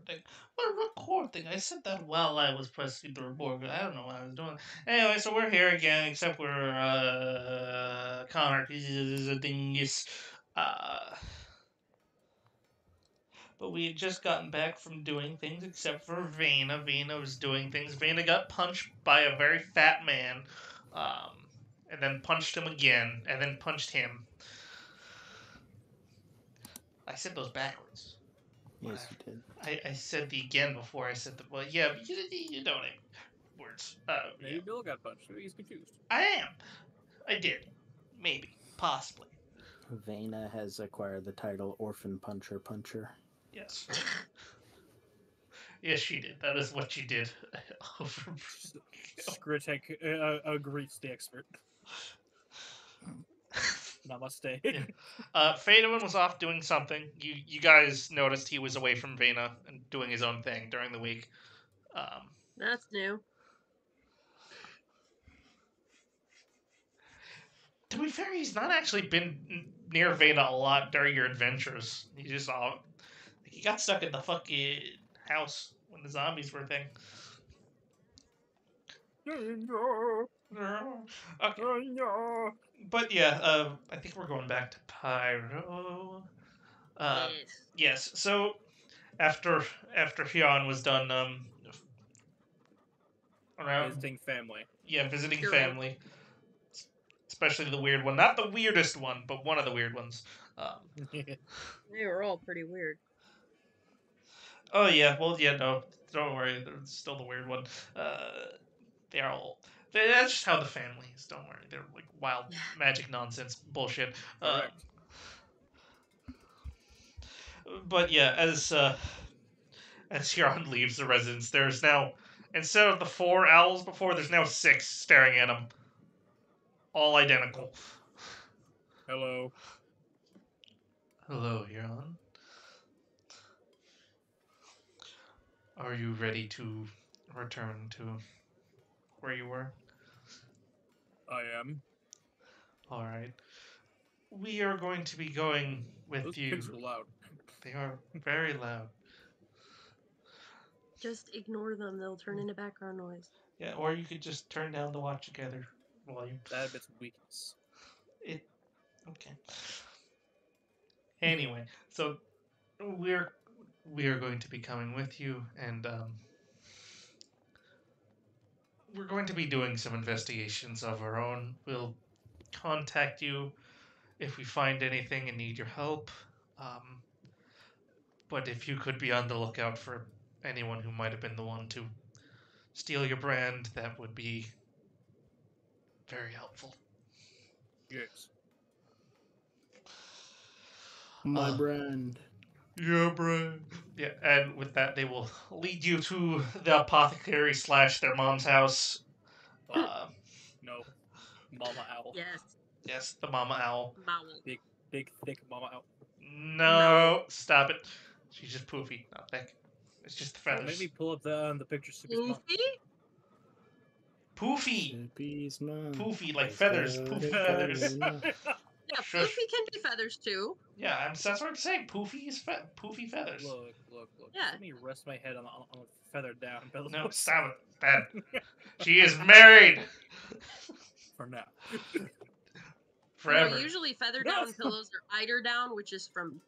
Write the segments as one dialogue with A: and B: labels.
A: What recording? I said that while I was pressing the record. I don't know what I was doing. Anyway, so we're here again, except we're Connor is a dingus. Uh, but we had just gotten back from doing things, except for Vena. Vena was doing things. Vena got punched by a very fat man, and then punched him again, and then punched him. I said those backwards.
B: Yes, you did.
A: I said the again before I said the. Well, yeah, you don't know words.
C: Maybe Bill got punched. Maybe he's confused.
A: I am. I did. Maybe. Possibly.
B: Vena has acquired the title Orphan Puncher.
A: Yes. Yes, she did. That is what she did.
C: Skritek agrees the expert. Namaste.
A: Yeah. Fademan was off doing something. You guys noticed he was away from Vena and doing his own thing during the week.
D: That's new.
A: To be fair, he's not actually been near Vena a lot during your adventures. He just he got stuck in the fucking house when the zombies were a thing. Okay. But yeah, I think we're going back to Pyro. Yes. So after Fionn was done,
C: visiting family.
A: Yeah, visiting family. Especially the weird one. Not the weirdest one, but one of the weird ones.
D: They were all pretty weird.
A: Oh yeah, well yeah, no, don't worry, they're still the weird one. They're all. That's just how the family is. Don't worry, they're like wild magic nonsense bullshit. But yeah, as Huron leaves the residence, there's now, instead of the 4 owls before, there's now 6 staring at him. All identical.
C: Hello.
A: Hello, Huron. Are you ready to return to where you were?
C: I am.
A: Alright. We are going to be going with
C: Those
A: you.
C: pigs are loud.
A: They are very loud.
D: Just ignore them. They'll turn into background noise.
A: Yeah, or you could just turn down the watch together volume.
C: That bit's weakness.
A: Okay. Anyway, so we are going to be coming with you, and we're going to be doing some investigations of our own. We'll contact you if we find anything and need your help. But if you could be on the lookout for anyone who might have been the one to steal your brand, that would be very helpful.
C: Yes.
B: My brand.
A: Your brand. Yeah, and with that, they will lead you to the apothecary / their mom's house.
C: No. Mama Owl.
D: Yes.
A: Yes, the Mama Owl.
D: Owl.
C: Big, thick Mama Owl.
A: No, stop it. She's just poofy, not thick. It's just the feathers.
C: Maybe pull up the picture.
A: Poofy.
B: Poofy.
A: Poofy, like feathers. Poofy feathers.
D: Yeah, Poofy can be feathers too.
A: Yeah, that's what I'm saying. Poofy is poofy feathers.
C: Look.
D: Yeah.
C: Let me rest my head on a feather down.
A: No, stop it. Bad. She is married.
C: For now.
A: Forever.
D: No, usually feather down pillows are eider down, which is from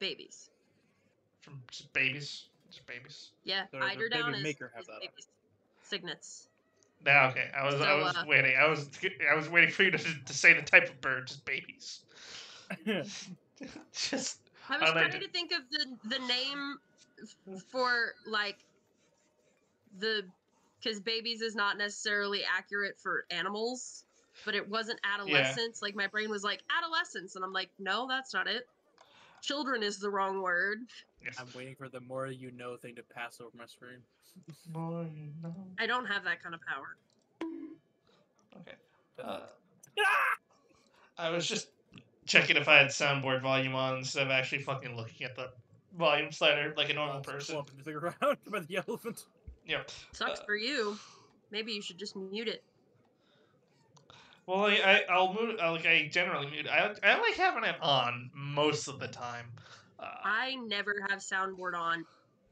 D: babies.
A: From just babies. Just babies.
D: Yeah,
C: So
D: eider
C: does a
D: down
C: baby
D: is
C: maker have that
D: babies. Cygnets.
A: Now, okay. I was waiting. I was waiting for you to say the type of bird. Just babies. Just.
D: I was trying to think of the name for like because babies is not necessarily accurate for animals, but it wasn't adolescence. Yeah. Like my brain was like adolescence, and I'm like, no, that's not it. Children is the wrong word.
A: Yes.
C: I'm waiting for the more you know thing to pass over my screen.
A: More you know.
D: I don't have that kind of power.
A: Okay. I was just checking if I had soundboard volume on instead of actually fucking looking at the volume slider like a normal person.
C: To the ground by the elephant.
A: Yep.
D: Sucks for you. Maybe you should just mute it.
A: Well, I'll mute. I generally mute. I like having it on most of the time.
D: I never have soundboard on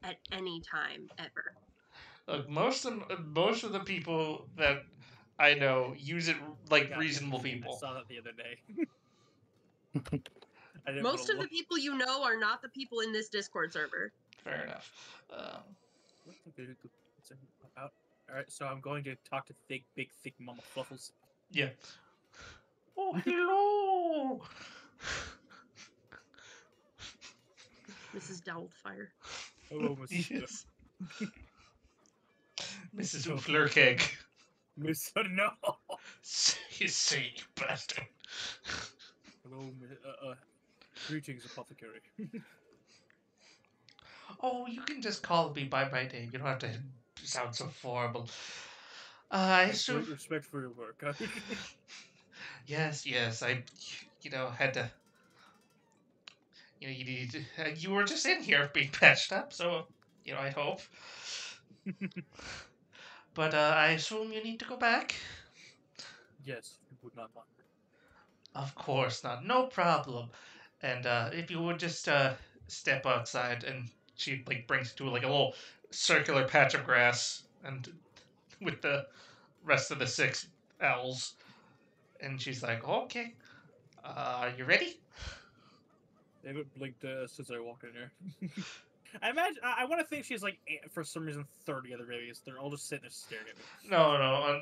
D: at any time ever.
A: Look, most of the people that I know use it like
C: God,
A: reasonable
C: I
A: people.
C: saw that the other day. I didn't
D: Most
C: wanna
D: of the
C: look.
D: people you know are not the people in this Discord server.
A: Fair enough.
C: What the what's it about? All right, so I'm going to talk to big, thick Mama Fluffles.
A: Yeah. Oh, hello.
D: Mrs. Doubtfire.
C: Hello, Mrs.
A: Yes. Mrs. Ooflerkeg.
C: Miss. No.
A: You say, you bastard.
C: Hello, greetings, apothecary.
A: Oh, you can just call me by my name. You don't have to sound so formal. I assume.
C: Respect for your work.
A: Yes, I, had to. You were just in here being patched up, so, I hope. But I assume you need to go back?
C: Yes, you would not mind.
A: Of course not. No problem. And if you would just step outside, and she brings you to a little circular patch of grass, and with the rest of the 6 owls, and she's like, "Okay, are you ready?"
C: They haven't blinked since I walked in here. I imagine. I want to think she's for some reason 30 other babies. They're all just sitting there staring at me.
A: No.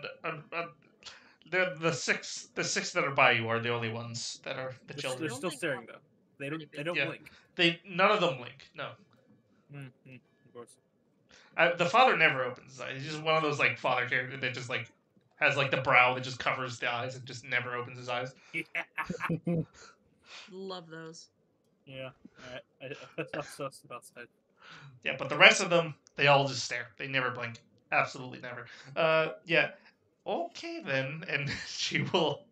A: The six that are by you are the only ones that are the children.
C: They're still staring though. They don't
A: Yeah.
C: blink.
A: None of them blink. No.
C: Of course.
A: The father never opens his eyes. He's just one of those father characters that just has the brow that just covers the eyes and just never opens his eyes.
C: Yeah.
D: Love those.
C: Yeah. That's outside.
A: Yeah, but the rest of them, they all just stare. They never blink. Absolutely never. Yeah. Okay then, and she will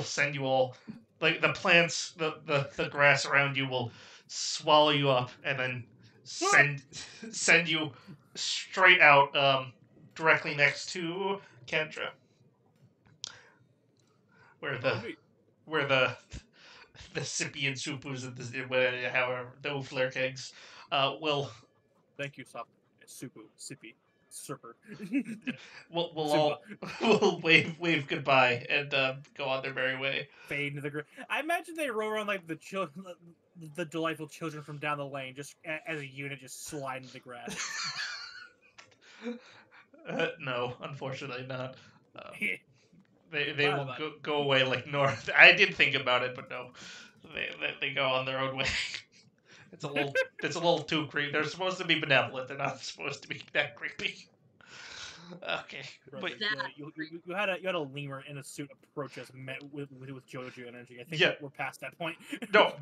A: send you all the plants, the grass around you will swallow you up and then send you straight out directly next to Kendra. Where the Sippy and Supus and however the Oofler kegs will
C: Thank you, Supu, Sippy, Serper.
A: we'll all will wave goodbye and go on their merry way.
C: Fade into the ground. I imagine they roll around like the children, the delightful children from down the lane, just as a unit, just slide into the grass.
A: No, unfortunately not.
C: Yeah.
A: They will go away north. I did think about it, but no, they go on their own way. It's a little too creepy. They're supposed to be benevolent. They're not supposed to be that creepy. Okay, but
C: you had a lemur in a suit approach us, met with JoJo energy. I think we're past that point.
A: No,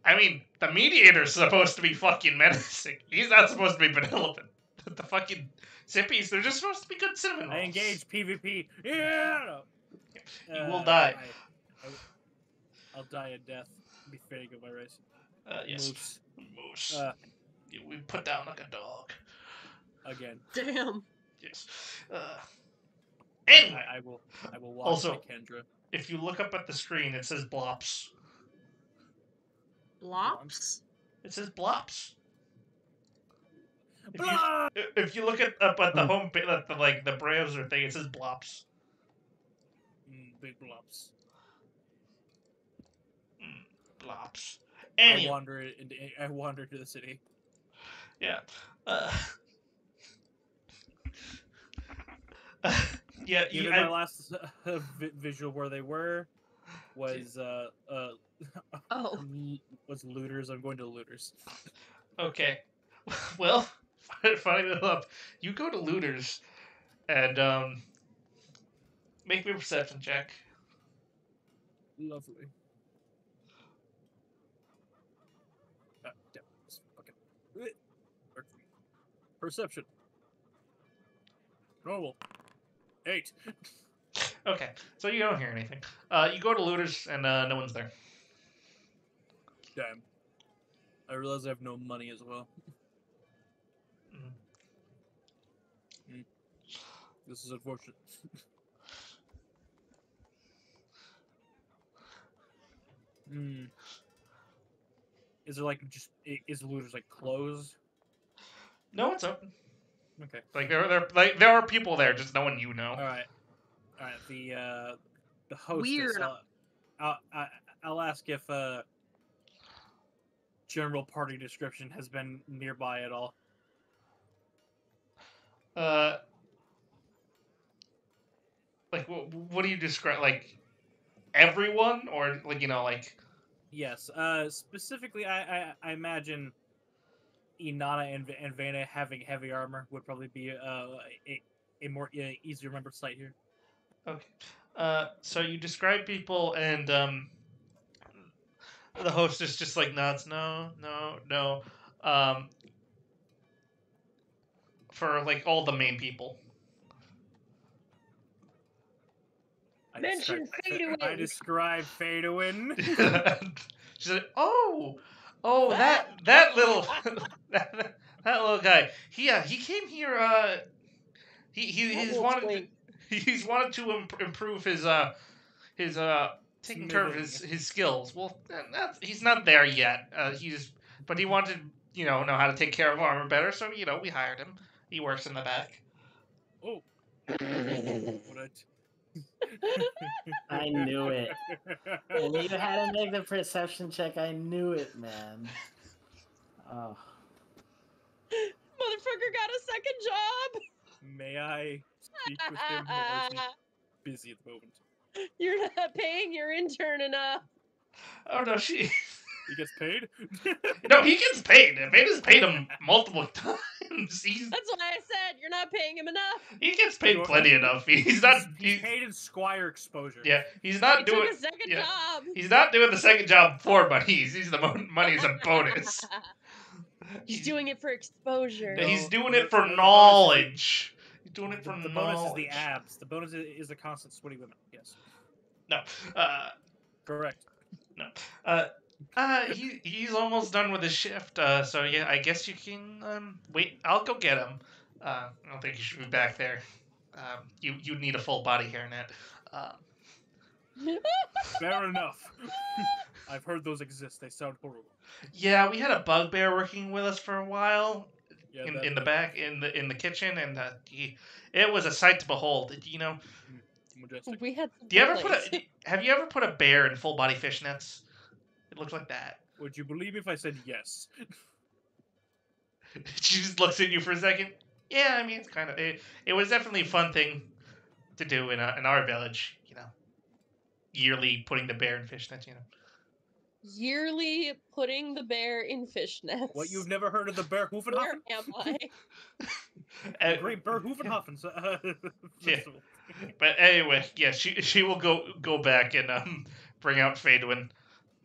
A: I mean the mediator's supposed to be fucking menacing. He's not supposed to be benevolent. The fucking Sippies, they're just supposed to be good cinnamon rolls.
C: I engage PvP. Yeah.
A: You will die.
C: I'll die a death. Be fitting of my race.
A: Yes. Moose. We put down like a dog.
C: Again.
D: Damn.
A: Yes. Anyway.
C: I will watch
A: also,
C: Kendra.
A: If you look up at the screen, it says Blops.
D: Blops?
A: It says Blops. If you look up at the home page, the browser thing, it says Blops.
C: Big Blops.
A: Blops. Anyway.
C: I wander to the city.
A: Yeah. Yeah.
C: My last visual where they were was was looters. I'm going to looters.
A: Okay. Well, funny enough, you go to looters and make me a perception check.
C: Lovely. Okay. Perception. Normal. 8.
A: Okay, so you don't hear anything. You go to looters and no one's there.
C: Damn. I realize I have no money as well. This is unfortunate. Is there like is the looters like closed?
A: No, it's open.
C: Okay.
A: Like there are people there, just no one you know.
C: All right. The hostess.
D: Weird.
C: I'll ask if general party description has been nearby at all.
A: Like what do you describe? Like everyone, or like like.
C: Yes. Specifically, I imagine Inanna and Vanna having heavy armor would probably be a more easy to remember sight here.
A: Okay. So you describe people, and the hostess just like nods. No. For like all the main people.
D: Mention Fadeaway.
C: I describe Fadeaway.
A: She's like, oh, that little that little guy. He came here. He's wanted to improve his taking care of his skills. Well, he's not there yet. But he wanted know how to take care of armor better. So we hired him. He works in the back.
C: Oh.
B: I knew it. And you had to make the perception check. I knew it, man. Oh.
D: Motherfucker got a second job.
C: May I speak with him? Or is he busy at the moment?
D: You're not paying your intern enough.
A: Oh no, she.
C: He gets paid?
A: No, he gets paid. Veda's paid him multiple times.
D: That's why I said you're not paying him enough.
A: He gets paid plenty enough. He's not.
C: He's paid in Squire exposure.
A: Yeah, he's not doing
D: a second job.
A: He's not doing the second job for money. He's using the money as a bonus.
D: He's doing it for exposure.
A: He's doing it for knowledge. He's doing it for knowledge.
C: The bonus is the abs. The bonus is the constant sweaty women. Yes.
A: No.
C: Correct.
A: No. He's almost done with his shift. So yeah, I guess you can wait. I'll go get him. I don't think you should be back there. You need a full body hairnet.
C: Fair enough. I've heard those exist. They sound horrible.
A: Yeah, we had a bugbear working with us for a while.
C: Yeah,
A: in the back in the kitchen, and it was a sight to behold.
C: Majestic.
D: We had.
A: Have you ever put a bear in full body fishnets? It looks like that.
C: Would you believe me if I said yes?
A: She just looks at you for a second. Yeah, I mean it's kind of it was definitely a fun thing to do in our village. Yearly putting the bear in fishnets.
D: Yearly putting the bear in fishnets.
C: What, you've never heard of the Bear Hoofenhofen?
D: Where am I?
C: Great Bear Hoofenhofen.
A: Yeah. But anyway, yeah, she will go back and bring out Fadeaway.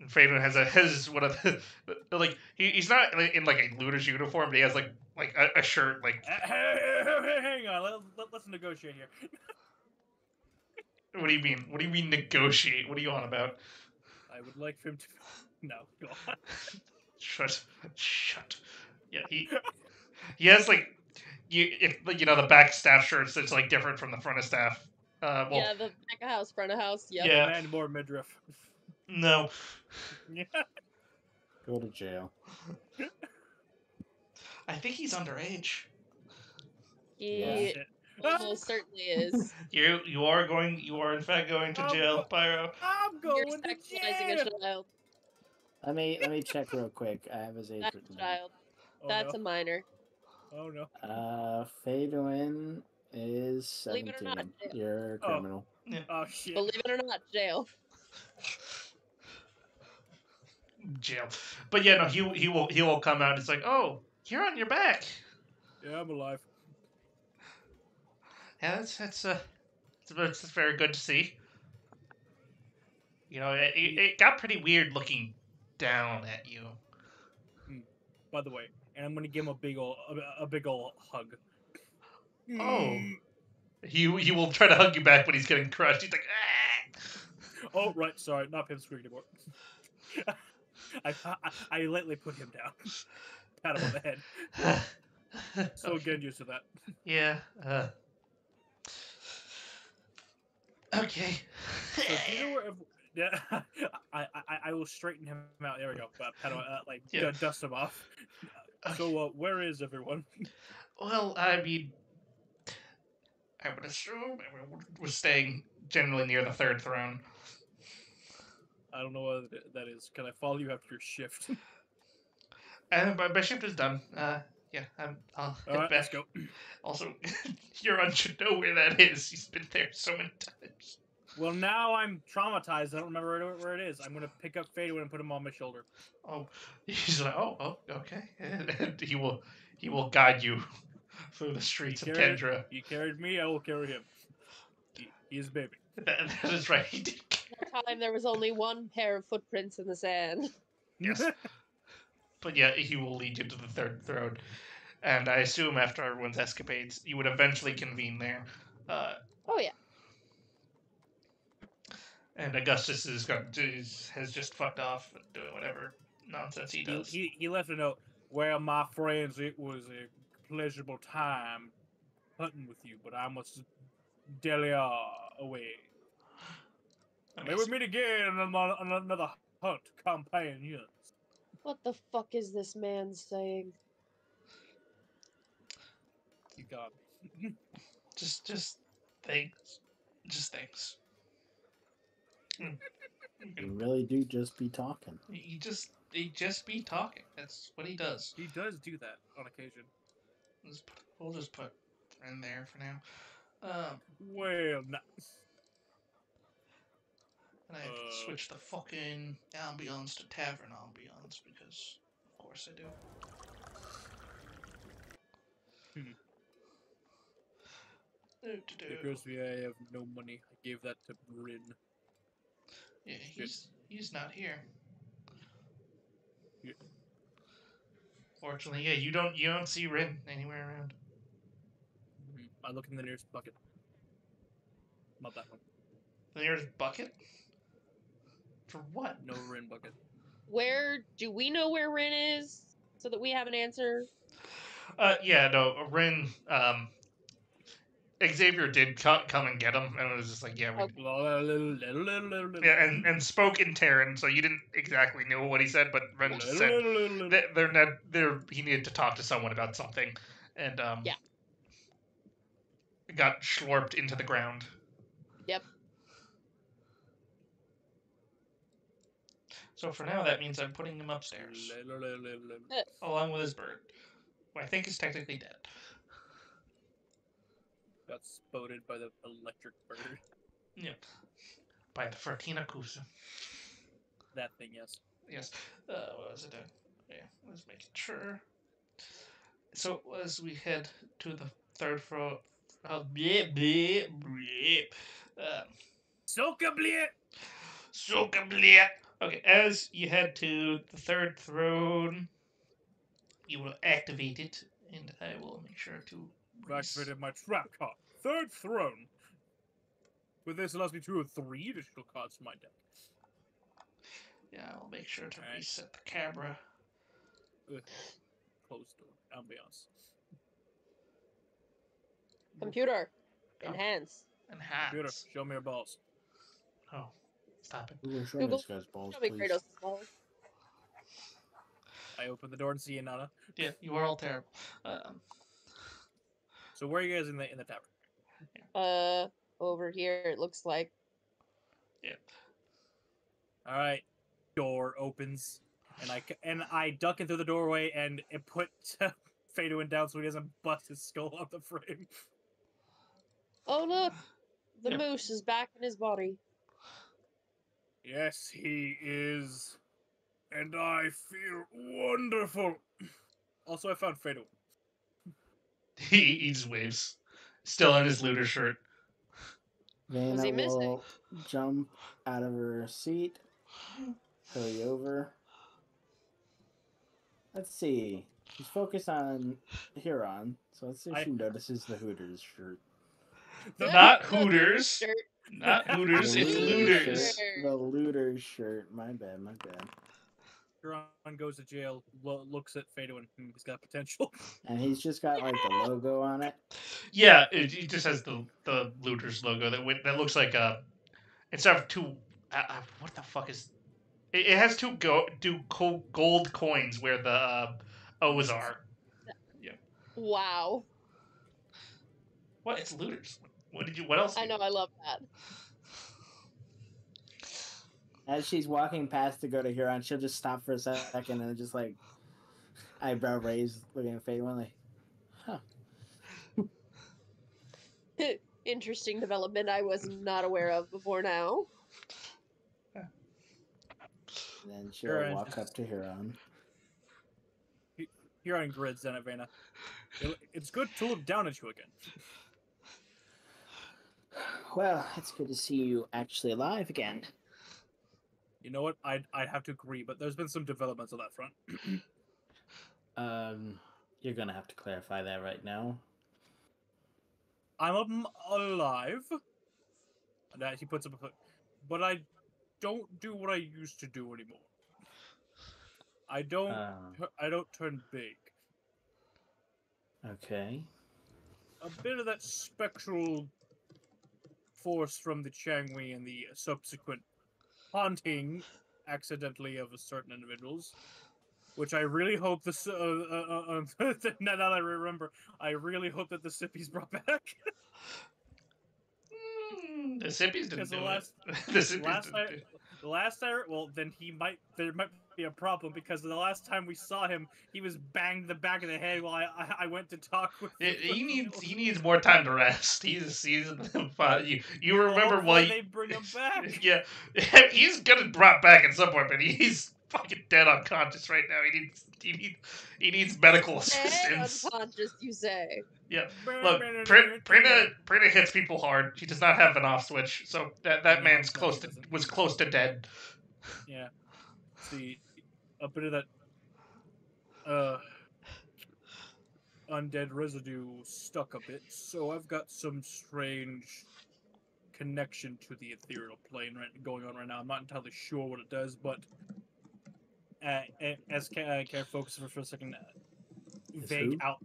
A: And Fadeaway has one of the like he's not in like a looter's uniform, but he has like a shirt like.
C: Hang on, let's negotiate here.
A: What do you mean? What do you mean negotiate? What are you on about?
C: I would like for him to. No, go on.
A: Shut. Yeah, he has like the back staff shirts that's like different from the front of staff.
D: Yeah, the back of house, front of house. Yep.
A: Yeah.
C: And more midriff.
A: No.
C: Yeah.
B: Go to jail.
A: I think he's underage.
D: He almost certainly is.
A: You are in fact going to jail, Pyro.
C: I'm going
D: You're
C: to
D: sexualizing
C: jail.
D: a child.
B: Let me check real quick. I have his age
D: That's
B: written
D: a
B: down.
D: child.
C: Oh,
D: That's
C: no.
D: a minor.
C: Oh no.
B: Fadeaway is
D: Believe it or
B: 17.
D: not,
B: You're a criminal.
C: Oh shit.
D: Believe it or not, jail.
A: Jail. But yeah, no, he will come out. It's like, oh, you're on your back.
C: Yeah, I'm alive.
A: Yeah, it's very good to see. It got pretty weird looking down at you.
C: By the way, and I'm gonna give him a big ol' hug.
A: Oh. He will try to hug you back, but he's getting crushed. He's like, ah!
C: Oh, right, sorry, not him screaming anymore. I lightly put him down. Pat him on the head. So
A: Okay.
C: get used to that.
A: Yeah. Okay.
C: So Yeah, I will straighten him out. There we go. Pedal,
A: Yeah.
C: dust him off.
A: Okay.
C: So, where is everyone?
A: Well, I mean, I would assume we're staying generally near the third throne.
C: I don't know what that is. Can I follow you after your shift?
A: And my shift is done. Yeah, I'll head
C: All right,
A: back.
C: let's go.
A: Also, Huron should know where that is. He's been there so many times.
C: Well, now I'm traumatized. I don't remember where it is. I'm gonna pick up Fadeaway and put him on my shoulder.
A: Oh, he's like, oh, okay, and he will guide you through the streets of Kendra.
C: He carried me. I will carry him. He is baby.
A: That is right. He did.
D: That time there was only one pair of footprints in the sand.
A: Yes. But yeah, he will lead you to the third throne, and I assume after everyone's escapades, you would eventually convene there.
D: Oh yeah.
A: And Augustus has just fucked off and doing whatever nonsense he does.
C: He left a note. Well, my friends, it was a pleasurable time hunting with you, but I must dally away. May we meet again on another hunt, companions.
D: What the fuck is this man saying?
C: He's gone.
A: Just thanks. Just thanks.
B: You really do just be talking.
A: He just be talking. That's what he does.
C: He does do that on occasion.
A: We'll just put in there for now.
C: Well, no.
A: And I have to switch the fucking ambiance to tavern ambiance because, of course, I do.
C: It occurs to me I have no money. I gave that to Bryn.
A: Yeah, he's not here.
C: Yeah.
A: Fortunately, yeah, you don't see Rin anywhere around.
C: I look in the nearest bucket. Not that one.
A: The nearest bucket? For what?
C: No Rin bucket.
D: Where do we know where Rin is so that we have an answer?
A: Yeah, no, Rin, Xavier did come and get him, and it was just like, yeah, yeah, and spoke in Terran, so you didn't exactly know what he said, but Ren just said he needed to talk to someone about something, and
D: Yeah.
A: got schlorped into the ground.
D: Yep.
A: So for now, that means I'm putting him upstairs, along with his bird, who I think is technically dead.
C: Got spotted by the electric bird.
A: Yep. By the Fertina Kusa.
C: That thing, yes.
A: Yes. What was it? Yeah, let's make sure. So as we head to the third floor, Soka. Okay, as you head to the third throne, you will activate it, and I will make sure to
C: Activated my trap card. Third throne. With this, allows me to have 3 additional cards to my deck.
A: Yeah, I'll make sure to reset the camera.
C: Closed door. Ambiance.
D: Computer. Enhance.
C: Computer, show me your balls.
A: Oh, stop it.
B: Ooh, show
D: Google.
B: this guy's balls,
D: Show me
B: please.
D: Kratos' balls.
C: I open the door and see Inanna.
A: Yeah, you are all terrible.
C: So where are you guys in the tavern?
D: Over here it looks like.
A: Yeah.
C: All right. Door opens, and I duck into the doorway and it put Fadeaway down so he doesn't bust his skull off the frame.
D: Oh look, the
A: Yep.
D: moose is back in his body.
C: Yes, he is, and I feel wonderful. Also, I found Fadeaway.
A: He just waves. Still in his looter shirt.
B: Vanna
D: he missing?
B: will jump out of her seat, hurry over. Let's see. She's focused on Huron, so let's see if she notices the Hooters shirt.
A: Not Hooters.
D: Shirt.
A: Not Hooters, it's looters.
B: Shirt. The Looters shirt. My bad.
C: Huron goes to jail, looks at Fadeaway, and he's got potential.
B: And he's just got like the logo on it.
A: Yeah, it just has the looters logo that looks like instead of 2 what the fuck is? It has two gold coins where the O's are. Yeah.
D: Wow.
A: What? It's looters. What did you? What else?
D: I know, I love that.
B: As she's walking past to go to Huron, she'll just stop for a second and just like eyebrow raised, looking at Faye one like, huh.
D: Interesting development I was not aware of before now.
B: And then she'll
C: Huron
B: walk
C: just-
B: up to Huron.
C: Huron grids then at Vena. It's good to look down at you again.
B: Well, it's good to see you actually alive again.
C: You know what? I'd have to agree, but there's been some developments on that front.
B: You're gonna have to clarify that right now.
C: I'm alive. And he puts up a foot. But I don't do what I used to do anymore. I don't turn big.
B: Okay.
C: A bit of that spectral force from the Changwei and the subsequent haunting accidentally of certain individuals, which I really hope this. Now that I remember, I really hope that the Sippies brought back.
A: The Sippies didn't do it. The Sippies didn't do it.
C: The last time, well, then there might be a problem because the last time we saw him, he was banged the back of the head while I went to talk with him.
A: He needs more time to rest. He's fine. You remember why
C: they bring him back?
A: Yeah, he's gonna brought back at some point, but he's fucking dead unconscious right now. He needs medical assistance.
D: Dead unconscious, you say?
A: Yeah. Look, Prina hits people hard. She does not have an off switch, so that man's was close to dead.
C: Yeah. See, a bit of that undead residue stuck a bit, so I've got some strange connection to the ethereal plane going on right now. I'm not entirely sure what it does, but as Karen focuses for a second, vague out.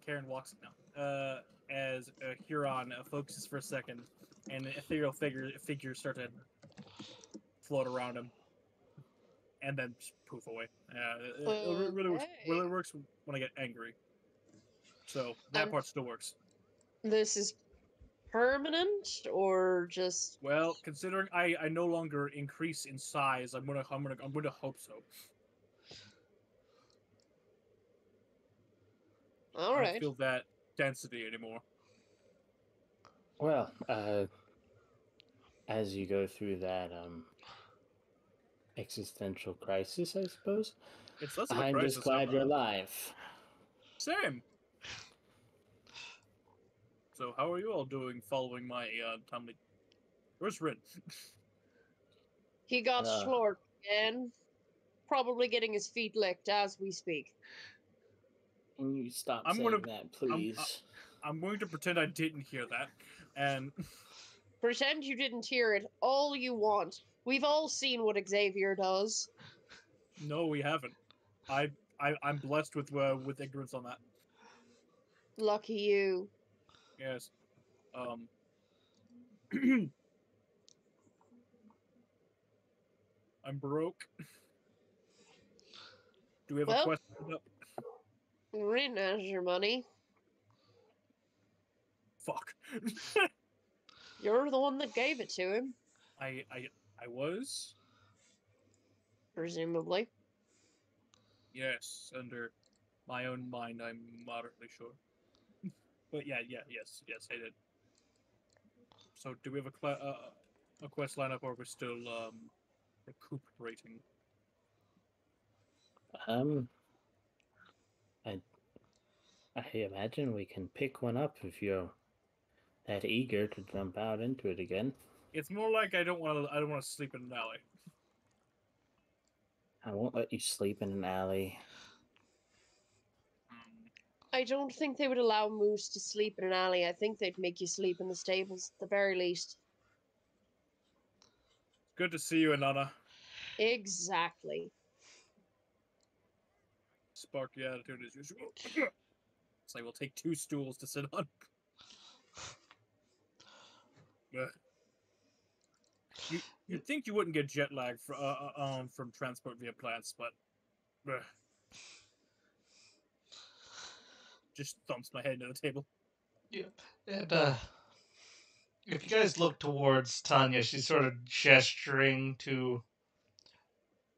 C: Karen walks now. As Huron focuses for a second, and ethereal figures start to float around him, and then just poof away. It really works when I get angry. So that part still works.
D: This is permanent, or just?
C: Well, considering I no longer increase in size, I'm gonna hope so.
D: All
C: I
D: right.
C: don't feel that density anymore.
B: Well, as you go through that existential crisis, I suppose,
C: It's less of a
B: I'm
C: crisis.
B: just glad you're alive.
C: Same. So, how are you all doing following my Tommy? Where's Rin?
D: He got floored again. Probably getting his feet licked as we speak.
B: Can you stop saying that, please?
C: I'm going to pretend I didn't hear that, and
D: Pretend you didn't hear it all you want. We've all seen what Xavier does.
C: no, we haven't. I'm blessed with ignorance on that.
D: Lucky you.
C: Yes. I'm broke. Do we have a question up?
D: Rin has your money.
C: Fuck.
D: You're the one that gave it to him,
C: I was?
D: presumably.
C: Yes, under my own mind, I'm moderately sure. But yes, I did. So, do we have a quest lineup, or we're still recuperating?
B: I imagine we can pick one up if you're that eager to jump out into it again.
C: It's more like I don't want to sleep in an alley.
B: I won't let you sleep in an alley.
D: I don't think they would allow Moose to sleep in an alley. I think they'd make you sleep in the stables, at the very least.
C: Good to see you, Anana.
D: Exactly.
C: Sparky attitude as usual. It's like we'll take 2 stools to sit on. You'd think you wouldn't get jet lag from transport via plants, but just thumps my head into the table.
A: Yeah, and if you guys look towards Tanya, she's sort of gesturing to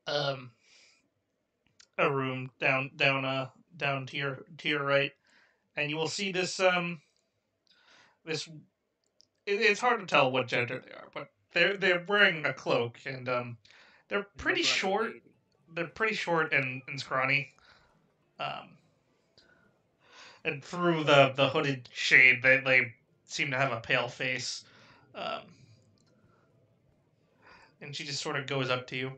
A: um a room down to your right, and you will see this. It's hard to tell what gender they are, but they're wearing a cloak, and they're pretty
C: Look like a
A: short.
C: lady.
A: They're pretty short and scrawny. Um, and through the hooded shade, they seem to have a pale face. Um, and she just sort of goes up to you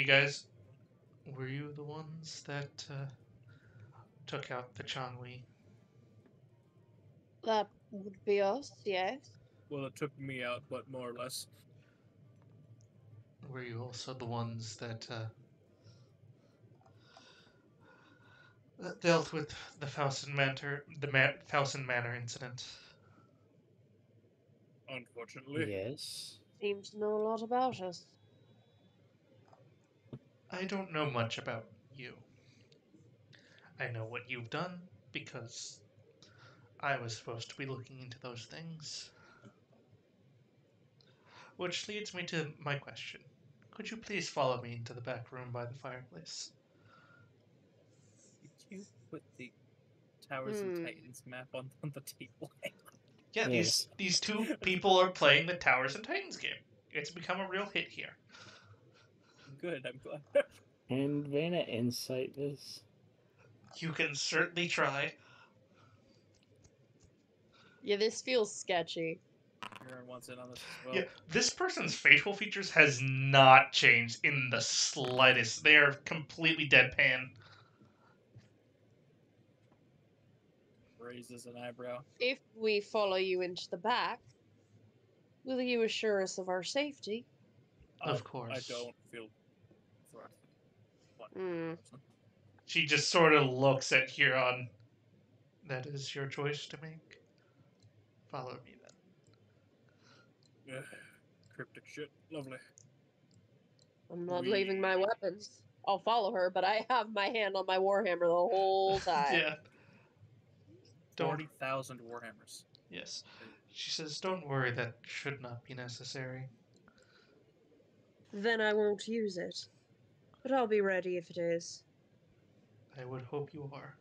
A: guys. Were you the ones that took out the Changwi?
E: That would be us, yes.
C: Well, it took me out, but more or less.
A: Were you also the ones that dealt with the Fausen Manor incident?
C: Unfortunately.
B: Yes.
E: Seems to know a lot about us.
A: I don't know much about you. I know what you've done because I was supposed to be looking into those things. Which leads me to my question. Could you please follow me into the back room by the fireplace?
C: Did you put the Towers and Titans map on the table?
A: Yeah,
B: Yes.
A: these two people are playing the Towers and Titans game. It's become a real hit here.
C: Good, I'm glad.
B: And Vanna insight this.
A: You can certainly try.
E: Yeah, this feels sketchy.
C: Aaron wants in on this as well.
A: Yeah, this person's facial features has not changed in the slightest. They are completely deadpan.
C: Raises an eyebrow.
E: If we follow you into the back, will you assure us of our safety?
A: Of course.
C: I don't feel threatened.
E: Hmm.
A: She just sort of looks at Huron. That is your choice to make. Follow me then.
C: Cryptic shit. Lovely.
E: I'm not leaving my weapons. I'll follow her, but I have my hand on my warhammer the whole time.
A: Yeah.
C: 40,000 warhammers.
A: Yes. She says, don't worry, that should not be necessary.
E: Then I won't use it. But I'll be ready if it is.
A: I would hope you are.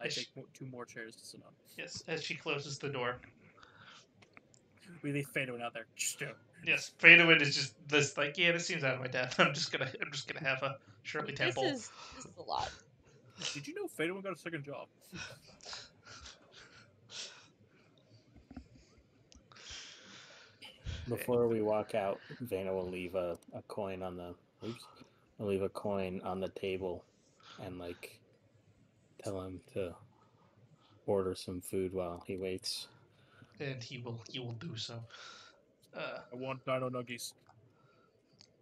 C: I take 2 more chairs to sit on.
A: Yes, as she closes the door.
C: We leave Fado out there.
A: Yes, Fadeaway is just this like, yeah, this seems out of my depth. I'm just gonna have a Shirley Temple.
E: This is a lot.
C: Did you know Fado got a second job?
B: Before we walk out, Vanna will leave a coin on the I'll leave a coin on the table and like tell him to order some food while he waits.
A: And he will do so.
C: I want dino nuggies.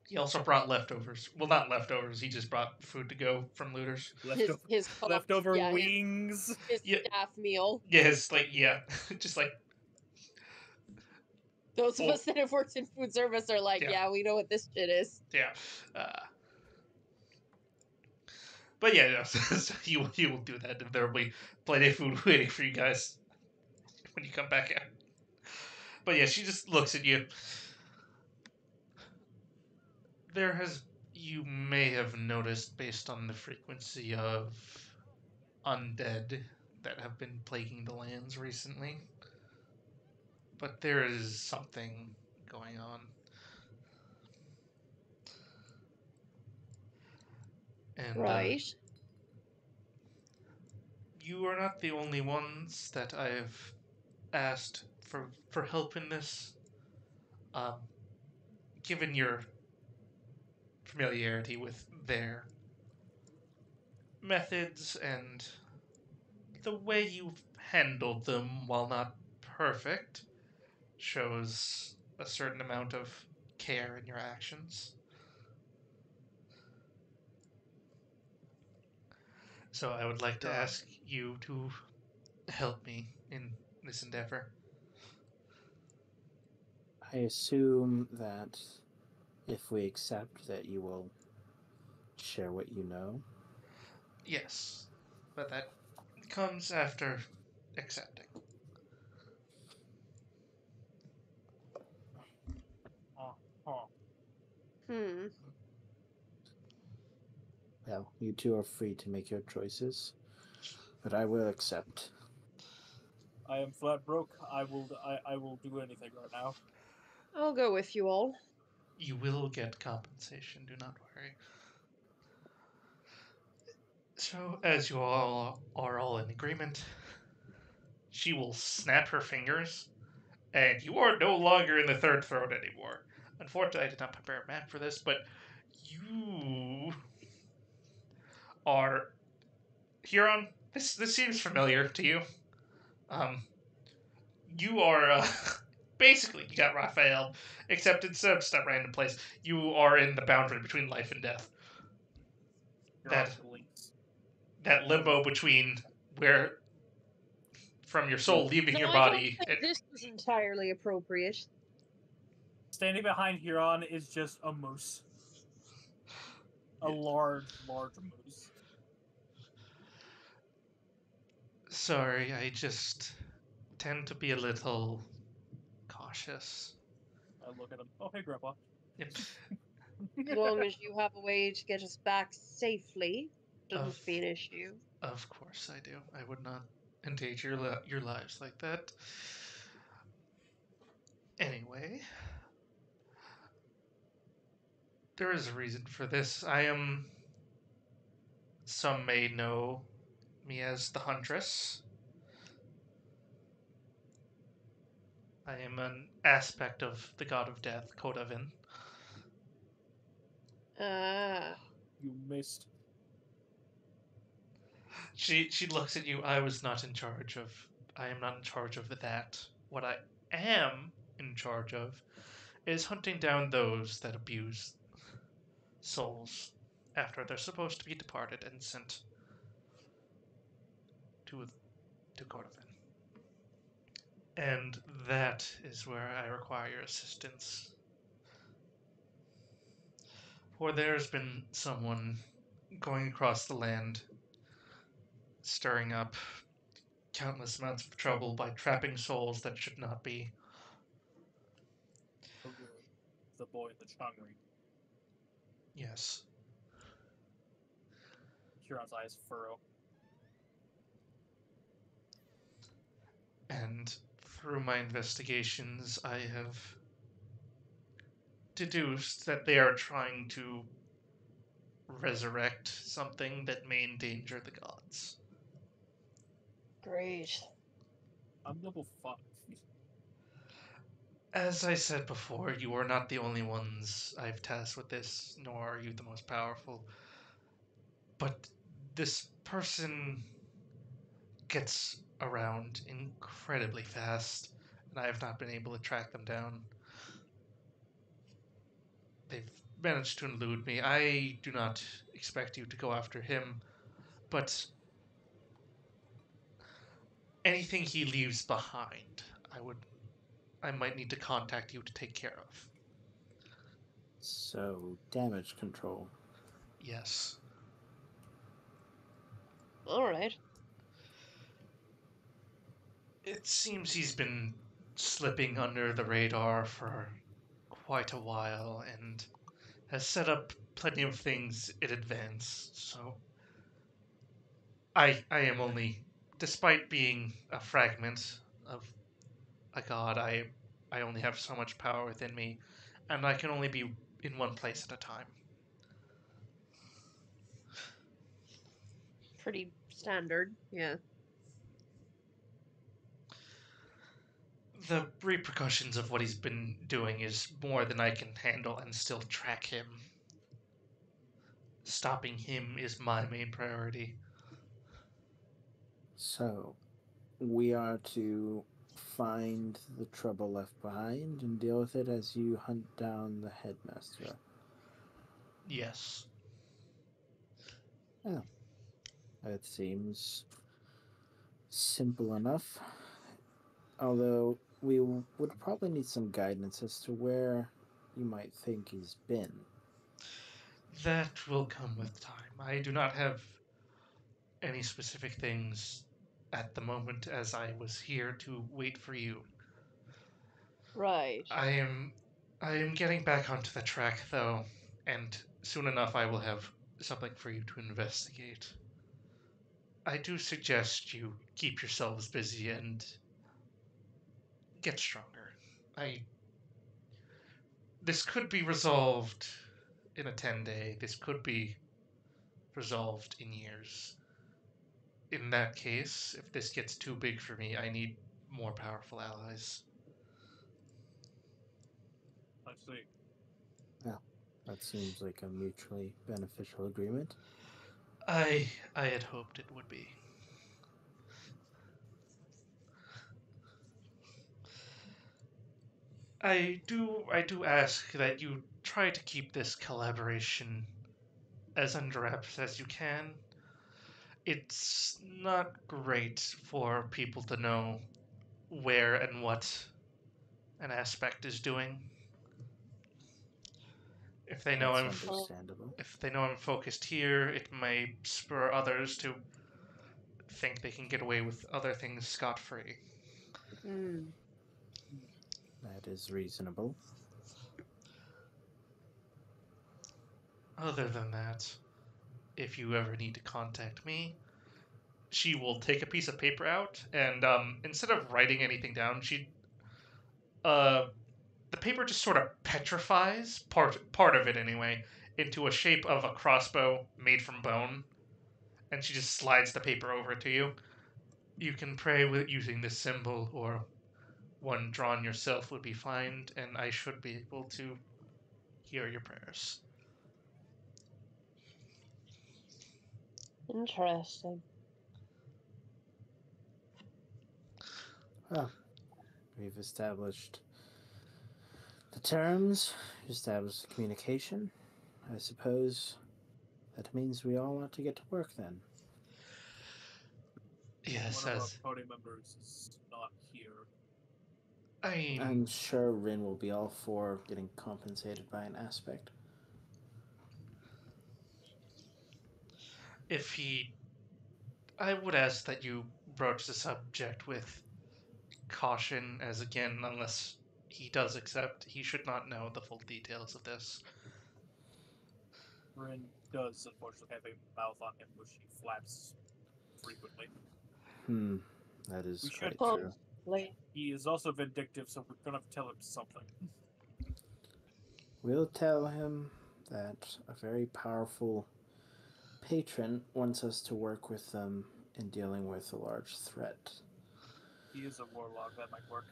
A: He also brought leftovers. Well, not leftovers. He just brought food to go from looters.
E: His
C: Leftover wings.
E: His staff meal.
A: Yeah, just like
E: those of us that have worked in food service are like, yeah, we know what this shit is.
A: Yeah. But yeah, so he will do that, and there will be plenty of food waiting for you guys when you come back out. But yeah, she just looks at you. You may have noticed, based on the frequency of undead that have been plaguing the lands recently, but there is something going on. And
E: right.
A: You are not the only ones that I've asked for help in this. Given your familiarity with their methods and the way you've handled them, while not perfect, shows a certain amount of care in your actions. So I would like to ask you to help me in this endeavor.
B: I assume that if we accept that you will share what you know.
A: Yes, but that comes after accepting.
C: Uh-huh.
E: Hmm.
B: Well, you two are free to make your choices, but I will accept.
C: I am flat broke. I will do anything right now.
E: I'll go with you all.
A: You will get compensation, do not worry. So, as you all are all in agreement, she will snap her fingers, and you are no longer in the third throne anymore. Unfortunately, I did not prepare a map for this, but you are Huron. This seems familiar to you. Um, you are basically you got Raphael, except instead of just that random place, you are in the boundary between life and death.
C: You're
A: That
C: on police.
A: that limbo between where from your soul leaving
E: No,
A: your
E: I don't
A: body.
E: think this was entirely appropriate.
C: Standing behind Huron is just a moose. A large moose.
A: Sorry, I just tend to be a little cautious.
C: I look at him. Oh, hey, Grandpa.
A: Yep.
E: As long as you have a way to get us back safely,
A: Of,
E: shouldn't be an issue.
A: of course I do. I would not endanger your lives like that. Anyway, there is a reason for this. Some may know me as the Huntress. I am an aspect of the god of death, Kodavin.
E: Ah,
C: You missed.
A: She looks at you. I am not in charge of that. What I am in charge of is hunting down those that abuse souls after they're supposed to be departed and sent to Kodavin. And that is where I require your assistance. For there's been someone going across the land, stirring up countless amounts of trouble by trapping souls that should not be.
C: The boy in the chungry.
A: Yes.
C: Huron's eyes furrow.
A: And through my investigations, I have deduced that they are trying to resurrect something that may endanger the gods.
E: great.
C: I'm level 5.
A: As I said before, you are not the only ones I've tasked with this, nor are you the most powerful. But this person gets around incredibly fast, and I have not been able to track them down. They've managed to elude me. I do not expect you to go after him, but anything he leaves behind, I might need to contact you to take care of.
B: So, damage control.
A: Yes.
E: All right.
A: It seems he's been slipping under the radar for quite a while and has set up plenty of things in advance, so I am only, despite being a fragment of a god, I only have so much power within me, and I can only be in one place at a time.
E: Pretty standard, yeah.
A: The repercussions of what he's been doing is more than I can handle and still track him. Stopping him is my main priority.
B: So, we are to find the trouble left behind and deal with it as you hunt down the headmaster.
A: Yes.
B: Oh, that seems simple enough. Although we would probably need some guidance as to where you might think he's been.
A: That will come with time. I do not have any specific things at the moment, as I was here to wait for you.
E: Right.
A: I am getting back onto the track though, and soon enough I will have something for you to investigate. I do suggest you keep yourselves busy and get stronger. I This could be resolved in a 10-day. This could be resolved in years. In that case, if this gets too big for me, I need more powerful allies.
C: I see.
B: That seems like a mutually beneficial agreement.
A: I had hoped it would be. I do ask that you try to keep this collaboration as under wraps as you can. It's not great for people to know where and what an aspect is doing. If they know
B: That's understandable.
A: if they know I'm focused here, it may spur others to think they can get away with other things scot-free.
E: Hmm.
B: That is reasonable.
A: Other than that, if you ever need to contact me, she will take a piece of paper out and instead of writing anything down, the paper just sort of petrifies part of it anyway into a shape of a crossbow made from bone, and she just slides the paper over to you. You can pray with using this symbol, or one drawn yourself would be fine, and I should be able to hear your prayers.
E: Interesting.
B: Well, we've established the terms, established the communication. I suppose that means we all want to get to work then.
A: Yes,
C: One of our
A: as
C: party members is not here.
B: I'm sure Rin will be all for getting compensated by an aspect.
A: if he, I would ask that you broach the subject with caution, as again, unless he does accept, he should not know the full details of this.
C: Rin does unfortunately have a mouth on him, which he flaps frequently.
B: That is
C: We
B: quite
C: should-
B: true.
C: He is also vindictive, so we're gonna have to tell him something.
B: We'll tell him that a very powerful patron wants us to work with them in dealing with a large threat.
C: He is a warlock, that might work.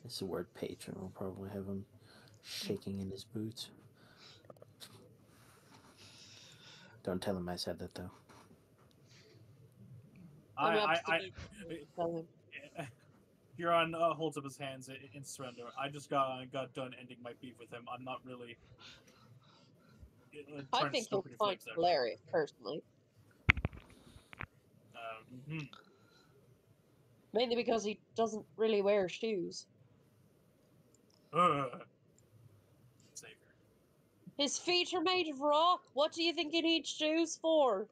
B: It's the word patron. We'll probably have him shaking in his boots. Don't tell him I said that, though.
C: Huron holds up his hands in surrender. I just got done ending my beef with him. I'm not really.
E: I think you'll find it hilarious, personally. Mainly because he doesn't really wear shoes.
C: Savior.
E: His feet are made of rock. What do you think he needs shoes for?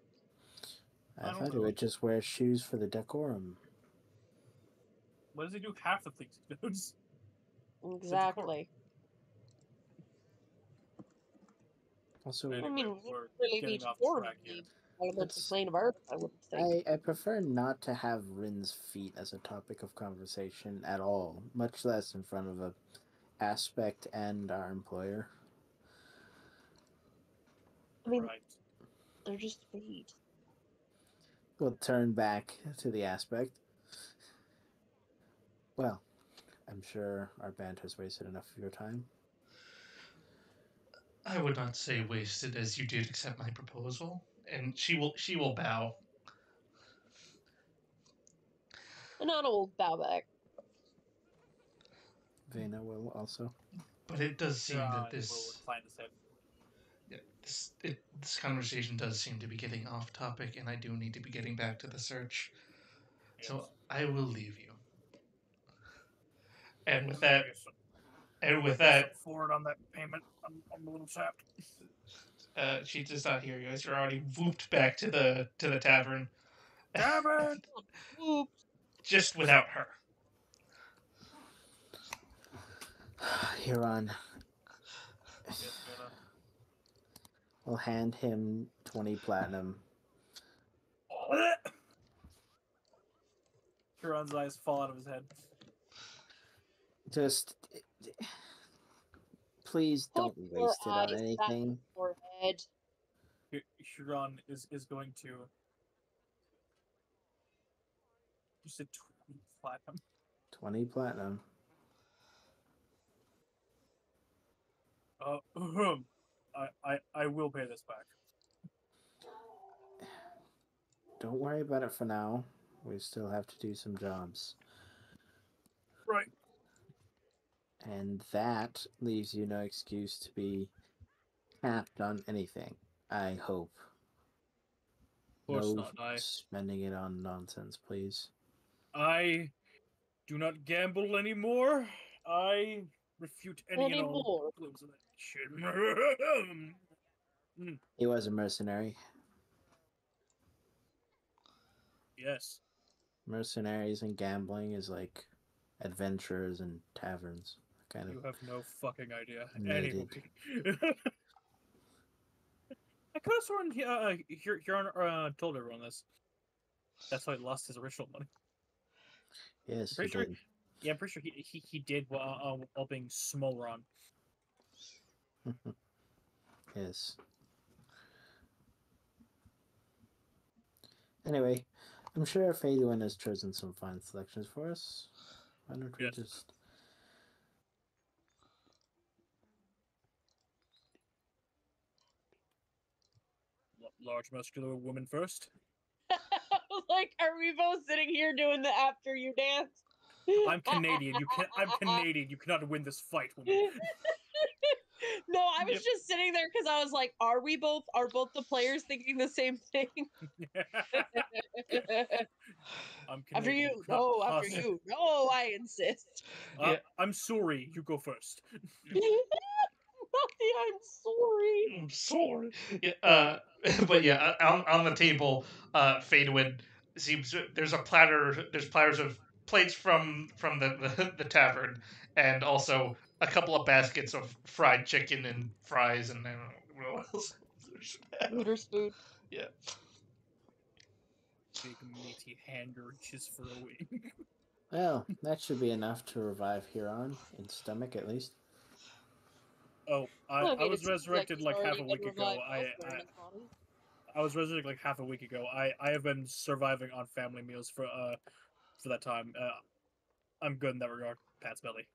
B: I thought he would just wear shoes for the decorum.
C: What does he do half the things he does?
E: Exactly.
B: Also,
E: I mean, he
C: we're
E: really
C: getting
E: needs
C: off
E: four
C: track
E: of
C: here.
E: the elements of plane of earth, I wouldn't think.
B: I prefer not to have Rin's feet as a topic of conversation at all, much less in front of a aspect and our employer.
E: I mean,
C: Right.
E: they're just feet.
B: We'll turn back to the aspect. Well, I'm sure our banter's wasted enough of your time.
A: I would not say wasted, as you did accept my proposal, and she will bow.
E: And not old bow back.
B: Vena will also.
A: But it does seem that
C: Will
A: this
C: incline his head.
A: this conversation does seem to be getting off topic, and I do need to be getting back to the search.
C: Yes.
A: So I will leave you. And with
C: Let me
A: that,
C: get some-
A: and with
C: get
A: that,
C: some forward on that payment. I'm a little tapped.
A: she does not hear you as you're already whooped back to the tavern.
C: Damn it!
E: Whoop.
A: Just without her.
B: Huron
C: Yes, Fiona.
B: will hand him 20 platinum.
C: Huron's eyes fall out of his head.
B: Just please don't
E: Hook your
B: waste it on
E: eyes, that
B: anything.
E: forehead.
C: Huron is going to. You said 20 platinum.
B: 20 platinum.
C: I will pay this back.
B: Don't worry about it for now. We still have to do some jobs.
C: Right.
B: And that leaves you no excuse to be capped on anything, I hope.
C: Of course
B: No
C: not.
B: spending it on nonsense, please.
C: I do not gamble anymore. I refute any and all
E: Anymore.
C: claims of that shit.
B: He was a mercenary.
C: Yes.
B: Mercenaries and gambling is like adventurers and taverns. Kind
C: You
B: of.
C: have no fucking idea.
B: Mated.
C: Anyway. I could have sworn Huron told everyone this. That's how he lost his original money.
B: Yes, he
C: Pretty sure.
B: did.
C: Yeah, I'm pretty sure he did while being Smolron.
B: Yes. Anyway, I'm sure Faduin has chosen some fine selections for us. Why don't we
C: Yes.
B: just...
C: Large muscular woman first.
E: Like, are we both sitting here doing the after you dance?
C: I'm Canadian. I'm Canadian. You cannot win this fight, woman.
E: No, I was just sitting there because I was like, are both the players thinking the same thing?
C: I'm Canadian.
E: After you.
C: cannot
E: No, after
C: possibly-
E: you. No, I insist.
A: Yeah.
C: I'm sorry. You go first.
E: I'm sorry.
A: I'm sorry. Yeah, but yeah, on the table, Fadewood seems there's platters of plates from the tavern, and also a couple of baskets of fried chicken and fries, and I don't know what else.
E: Hooters food.
A: Yeah.
C: Big meaty hand reaches for a wing.
B: Well, that should be enough to revive Huron, in stomach at least.
C: Oh,
E: Well,
C: I
E: mean,
C: was
E: it seems
C: resurrected
E: he's
C: like half
E: already
C: a
E: been
C: week ago.
E: revived elsewhere in his body.
C: I was resurrected like half a week ago. I have been surviving on family meals for that time. I'm good in that regard. Pat's belly.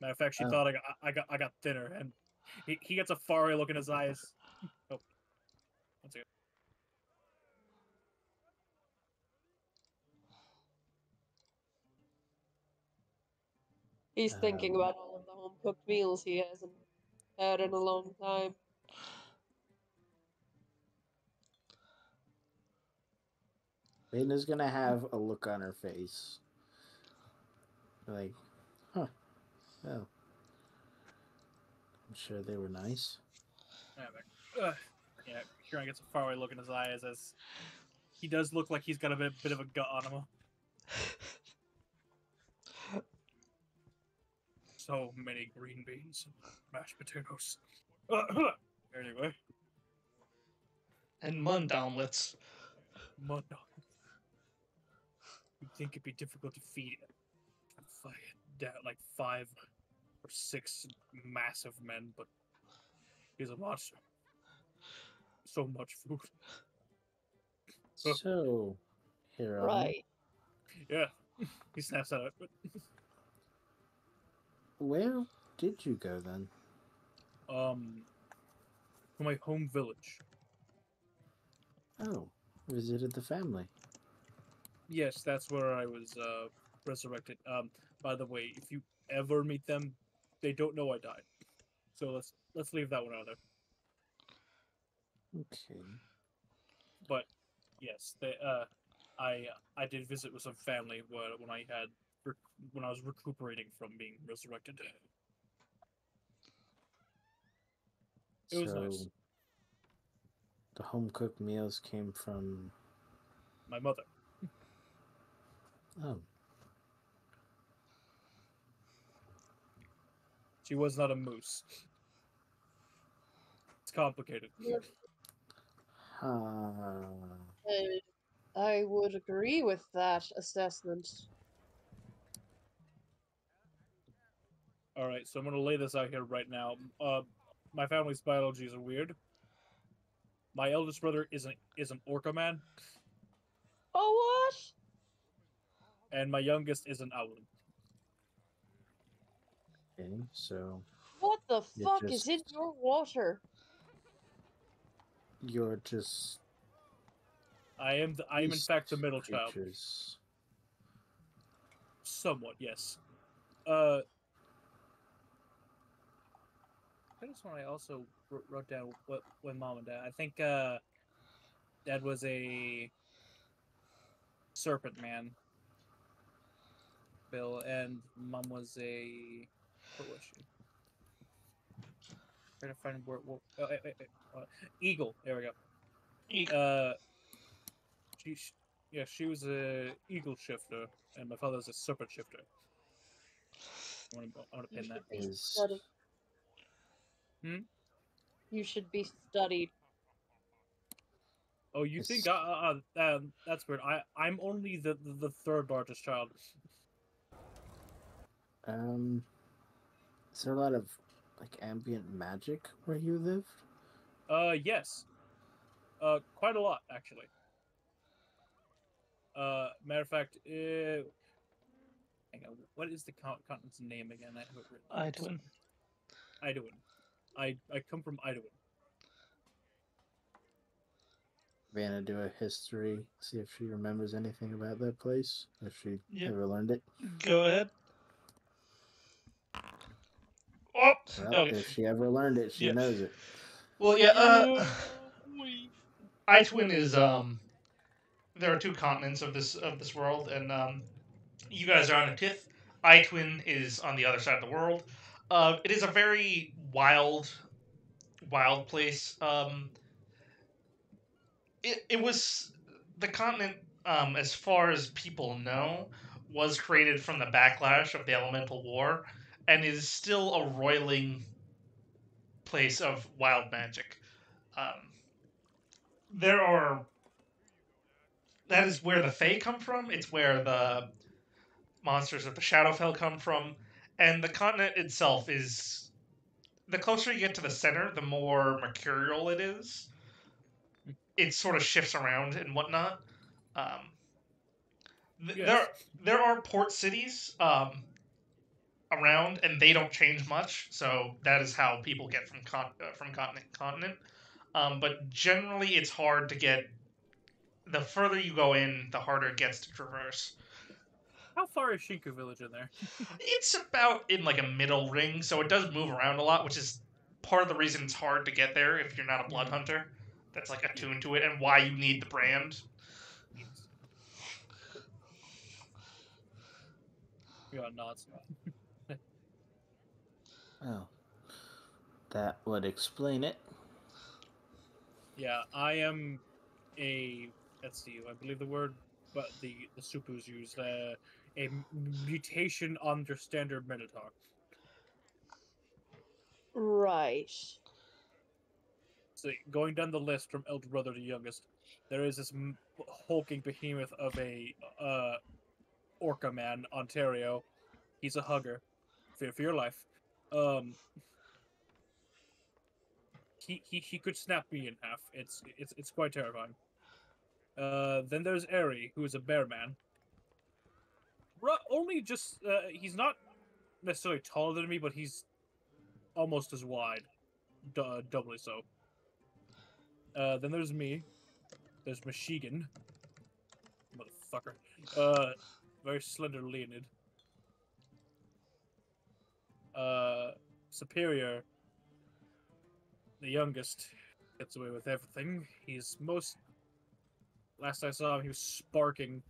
C: Matter of fact, she
B: Oh.
C: thought I got thinner, and he gets a faraway look in his eyes. Oh, one second.
E: He's thinking about all of the home cooked meals he hasn't had in a long time.
B: Vaden's gonna have a look on her face. Like, huh, well. I'm sure they were nice.
C: Yeah, Huron gets a faraway look in his eyes as he does look like he's got a bit of a gut on him. So many green beans and mashed potatoes. Anyway,
A: And mund omelets.
C: mud. You'd think it'd be difficult to feed like 5 or 6 massive men, but he's a monster. So much food.
B: So, Huron,
E: Right.
C: Yeah, he snaps at it. But
B: where did you go then?
C: to my home village.
B: Oh, visited the family.
C: Yes, that's where I was resurrected. By the way, if you ever meet them, they don't know I died. So let's leave that one out there.
B: Okay.
C: But yes, they I did visit with some family when I had when I was recuperating from being resurrected. It was nice.
B: The home cooked meals came from
C: My mother.
B: oh.
C: She was not a moose. It's complicated.
E: I would agree with that assessment.
C: All right, so I'm gonna lay this out here right now. My family's biologies are weird. My eldest brother is an orca man,
E: Oh, what?
C: and my youngest is an owlin.
B: Okay, so
E: What the
B: You're
E: fuck is in
B: just-
E: your water?
B: you're just
C: I am in fact the
B: beast
C: middle child.
B: creatures.
C: Somewhat, yes. I just want I also wrote down what when mom and dad. I think dad was a serpent man. Bill, and mom was a what was she? Trying to find where eagle. There we go. She was a eagle shifter, and my father was a serpent shifter. I want to pin that.
E: Studied. You should be studied.
C: Oh, you think that's weird. I'm only the third largest child.
B: Is there a lot of like ambient magic where you live?
C: Yes. Quite a lot actually. Matter of fact, hang on, what is the continent's name again? I have it written. Iduin. I come from Iduin.
B: Vanna do a history, see if she remembers anything about that place, if she ever learned it.
A: Go ahead. Oh,
B: Well,
A: okay.
B: if she ever learned it, she knows it.
A: Well, yeah. Itwin is There are two continents of this world, and you guys are on the Tith. Itwin is on the other side of the world. It is a very wild place. It was the continent, as far as people know, was created from the backlash of the Elemental War, and is still a roiling place of wild magic. There are. That is where the Fae come from. It's where the monsters of the Shadowfell come from, and the continent itself is. The closer you get to the center, the more mercurial it is. It sort of shifts around and whatnot.
C: Yes.
A: There are port cities around, and they don't change much. So that is how people get from continent to continent. But generally, it's hard to get. The further you go in, the harder it gets to traverse.
C: How far is Shinku Village in there?
A: It's about in like a middle ring, so it does move around a lot, which is part of the reason it's hard to get there if you're not a blood hunter. That's like attuned to it, and why you need the brand.
C: You got nods.
B: Oh, that would explain it.
C: Yeah, I am a. Let's see. I believe the word, but the Supus use a mutation on their standard Minotaur.
E: Right.
C: So going down the list from elder brother to youngest, there is this hulking behemoth of a orca man, Ontario. He's a hugger. Fear for your life. He could snap me in half. It's quite terrifying. Then there's Eri, who is a bear man. Only just he's not necessarily taller than me, but he's almost as wide, doubly so. Then there's me. There's Michigan, motherfucker. Very slender Leonid. Superior, the youngest, gets away with everything. He's most. Last I saw him, he was sparking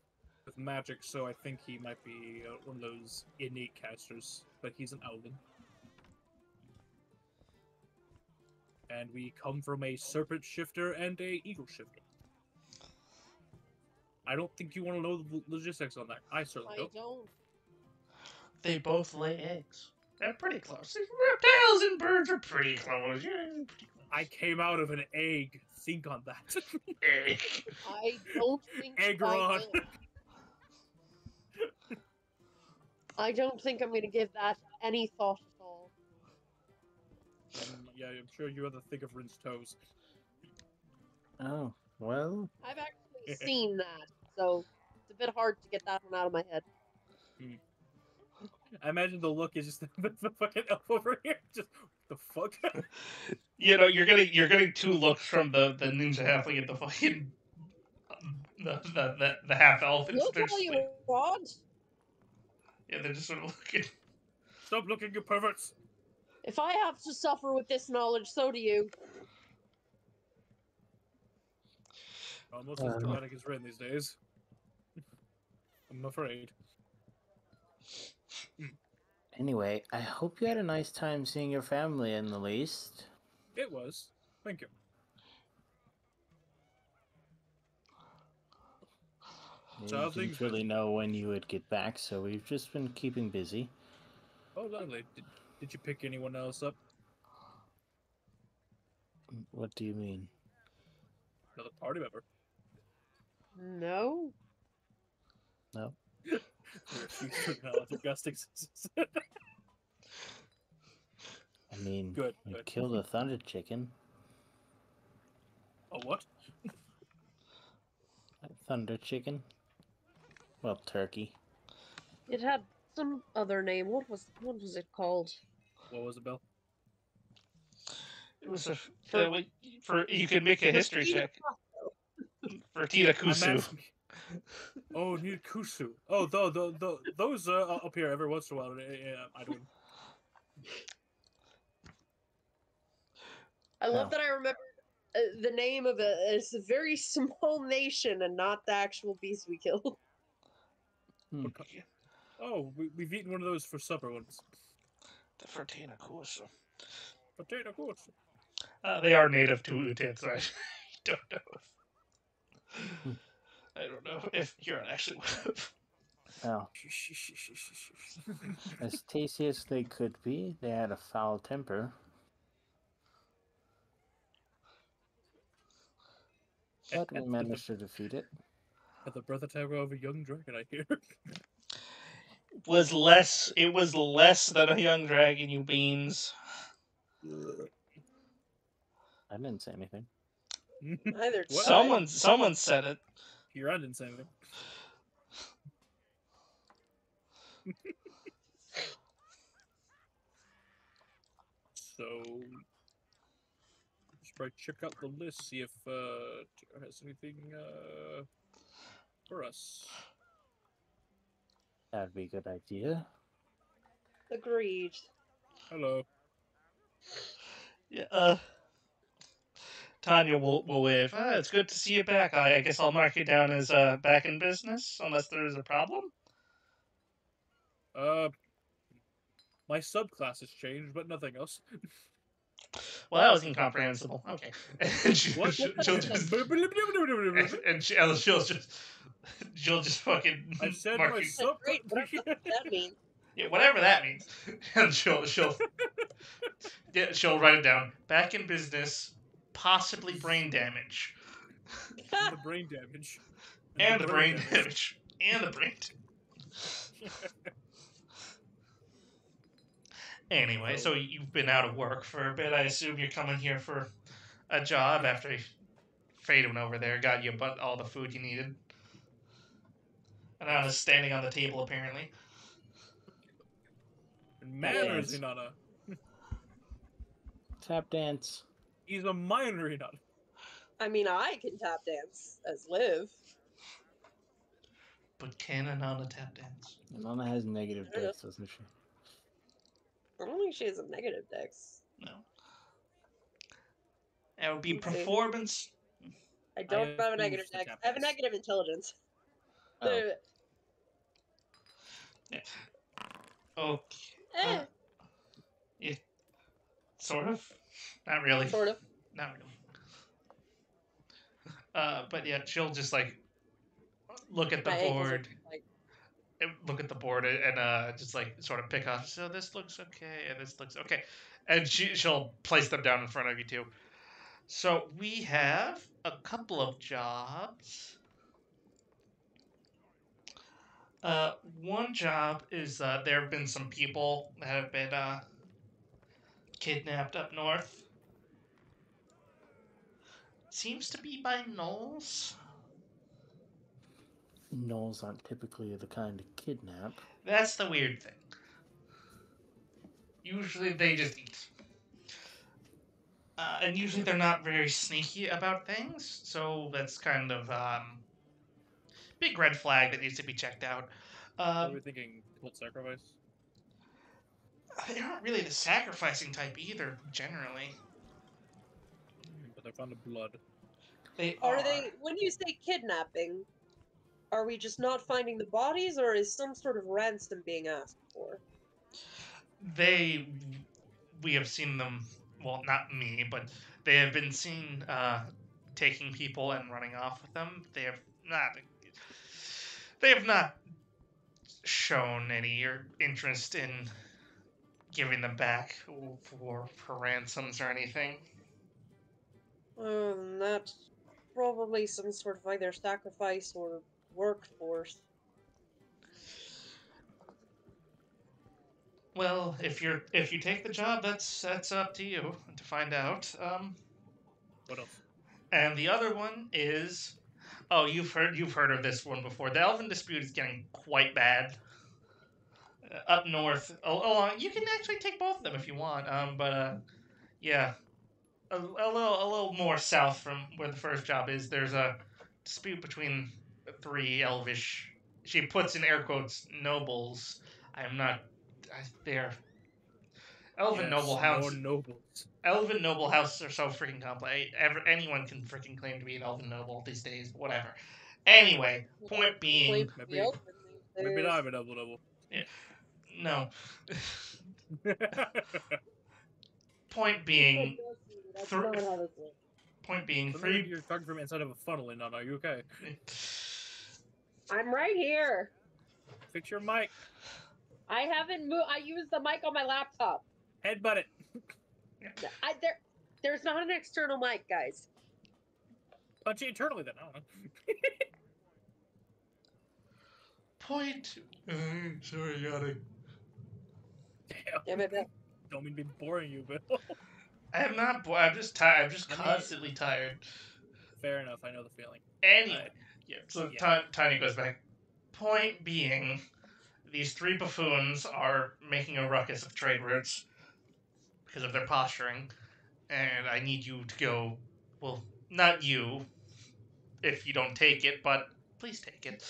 C: with magic, so I think he might be one of those innate casters, but he's an Elven. And we come from a serpent shifter and a eagle shifter. I don't think you want to know the logistics on that. I certainly
E: I
C: don't.
E: don't.
A: They both lay eggs. They're pretty close. Reptiles and birds are pretty close. Yeah, pretty close.
C: I came out of an egg. Think on that.
A: Egg.
E: I don't think
C: Egg
E: I
C: Ron.
E: will. I don't think I'm gonna give that any thought at all.
C: Yeah, I'm sure you have to think of Rin's toes.
B: Oh, well,
E: I've actually seen that, so it's a bit hard to get that one out of my head.
C: I imagine the look is just the fucking elf over here. Just the fuck.
A: You know, you're getting two looks from the ninja halfling and the fucking the half elf.
E: Look all you want.
A: Yeah, they're just sort of looking.
C: Stop looking, you perverts.
E: If I have to suffer with this knowledge, so do you.
C: Almost as dramatic as Rin these days. I'm afraid.
B: anyway, I hope you had a nice time seeing your family in the least.
C: It was. Thank you. So
B: We didn't really know when you would get back, so we've just been keeping busy.
C: Oh, lovely. Did you pick anyone else up?
B: What do you mean?
C: Another party member?
E: No.
B: No. I mean,
C: Good.
B: we killed a thunder chicken.
C: A what?
B: A thunder chicken? Well, turkey.
E: It had some other name. What was it called?
C: What was it, Bill?
A: It was for you can make a history check for Tita Kusu.
C: Oh, need Kusu. Oh, those up here every once in a while. Yeah, I don't.
E: I love that I remembered the name of it's a very small nation and not the actual beast we killed.
C: Oh, we've eaten one of those for supper once.
A: The Fertina Kusu.
C: Potato Kusu.
A: They are native to Utan, so I don't know. I don't know if Huron actually would have.
B: Well, as tasty as they could be, they had a foul temper. But we managed to defeat it.
C: At the brother tower of a young dragon, I hear.
A: It was less than a young dragon, you beans.
B: I didn't say anything.
E: Neither.
A: Someone said it.
C: Huron didn't say anything. So, just try check out the list, see if it has anything for us.
B: That'd be a good idea.
E: Agreed.
C: Hello.
A: Yeah. Tanya will wave. It's good to see you back. I guess I'll mark you down as back in business, unless there is a problem.
C: My subclass has changed, but nothing else.
A: Well, that was incomprehensible. Okay. And she'll just fucking.
C: I said
A: mark
C: my
A: you.
C: sub.
E: Great. Whatever that means.
A: Yeah, whatever that means. And she'll write it down. Back in business, possibly brain damage.
C: And the brain damage.
A: And the brain damage. And the brain damage. Anyway, so you've been out of work for a bit. I assume you're coming here for a job after Faden over there got you all the food you needed. And I was standing on the table, apparently.
C: Manners, he not a.
B: Tap dance.
C: He's a minor, he not.
E: I mean, I can tap dance as Liv.
A: But can Anana tap dance?
B: Anana has negative dex, doesn't she?
E: I don't think she has a negative dex.
A: No. That would be performance.
E: I don't have a negative dex. I have a negative intelligence.
B: Oh.
A: Okay.
E: Eh,
A: Yeah, sort of. Not really.
E: sort of.
A: Not really. But yeah, she'll just like look at the
E: My ankles are
A: board,
E: like,
A: and just like sort of pick off. So this looks okay, and this looks okay, and she'll place them down in front of you too. So we have a couple of jobs. One job is there have been some people that have been kidnapped up north. Seems to be by gnolls.
B: Gnolls aren't typically the kind to kidnap.
A: That's the weird thing. Usually they just eat. And usually they're not very sneaky about things, so that's kind of big red flag that needs to be checked out.
C: What are we thinking? Cult sacrifice?
A: They're not really the sacrificing type either, generally.
C: But they're fond of blood.
A: They
E: are they? When you say kidnapping, are we just not finding the bodies, or is some sort of ransom being asked for?
A: We have seen them, well, not me, but they have been seen taking people and running off with them. They have not shown any interest in giving them back for ransoms or anything.
E: That's probably some sort of either sacrifice or workforce.
A: Well, if you take the job, that's up to you to find out.
C: What else?
A: And the other one is, oh, you've heard of this one before. The Elven dispute is getting quite bad. Up north, you can actually take both of them if you want. Yeah, a little more south from where the first job is. There's a dispute between three elvish. She puts in air quotes nobles. I'm not. They're elven
C: Yes,
A: noble
C: more
A: house.
C: nobles.
A: Elven noble houses are so freaking complex. Anyone can freaking claim to be an elven noble these days. Whatever. Anyway, point being,
C: Maybe not have a double.
A: no. Point being, three.
C: You're talking from inside of a funnel, and are you okay?
E: I'm right here.
C: Fix your mic.
E: I haven't moved. I used the mic on my laptop.
C: Headbutt it.
E: There's not an external mic, guys.
C: Punch it internally then. I don't know.
A: Point. Sorry, yawning.
E: Damn it, Bill.
C: Don't mean to be boring you, Bill.
A: I am not bored. I'm just tired. I'm just constantly tired.
C: Fair enough. I know the feeling.
A: Anyway, So Tiny goes back. Point being, these three buffoons are making a ruckus of trade routes because of their posturing, and I need you to go. Well, not you, if you don't take it, but please take it.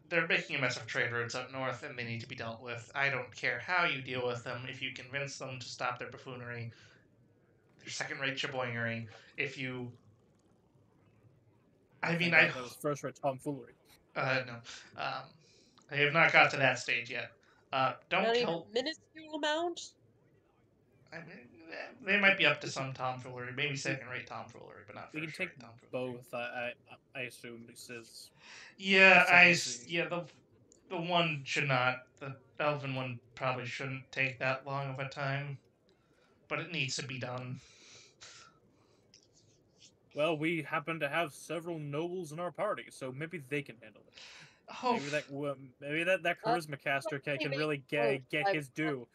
A: They're making a mess of trade routes up north, and they need to be dealt with. I don't care how you deal with them. If you convince them to stop their buffoonery, their second-rate chaboingery, if you... I mean,
C: that was first-rate tomfoolery.
A: No. I have not got to that stage yet. Don't
E: not
A: kill...
E: even minuscule amount?
A: I mean, they might be up to some tomfoolery, maybe second-rate tomfoolery, but not first-rate tomfoolery.
C: Both, I assume, because...
A: Yeah, the one should not. The elven one probably shouldn't take that long of a time, but it needs to be done.
C: Well, we happen to have several nobles in our party, so maybe they can handle it.
A: Oh,
C: Maybe that charisma caster can really get his due.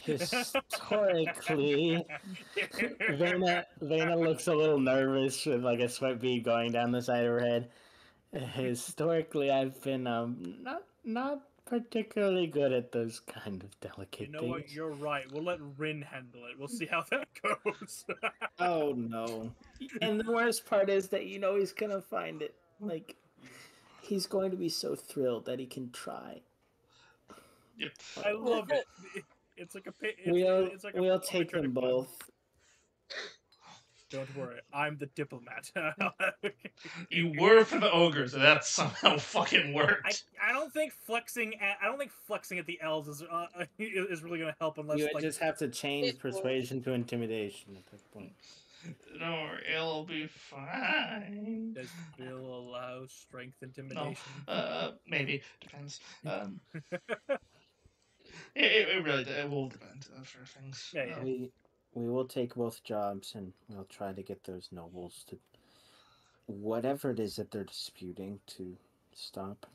B: Historically, Vena looks a little nervous with like a sweat bead going down the side of her head. Historically, I've been not particularly good at those kind of delicate things.
C: What? You're right. We'll let Rin handle it. We'll see how that goes.
B: Oh no! And the worst part is that he's gonna find it. Like, he's going to be so thrilled that he can try.
A: Yep.
C: I love it. It's like a
B: we'll take them both.
C: Don't worry, I'm the diplomat.
A: You were for the ogres, and that somehow fucking worked.
C: I don't think flexing at the elves is really gonna help unless
B: You
C: like
B: just have to change
E: It will.
B: persuasion to intimidation at that point.
A: Don't worry, it'll be fine.
C: does Bill allow strength
A: No,
C: intimidation?
A: maybe depends. It really it will depend for things.
C: Yeah.
B: We will take both jobs and we'll try to get those nobles to whatever it is that they're disputing to stop.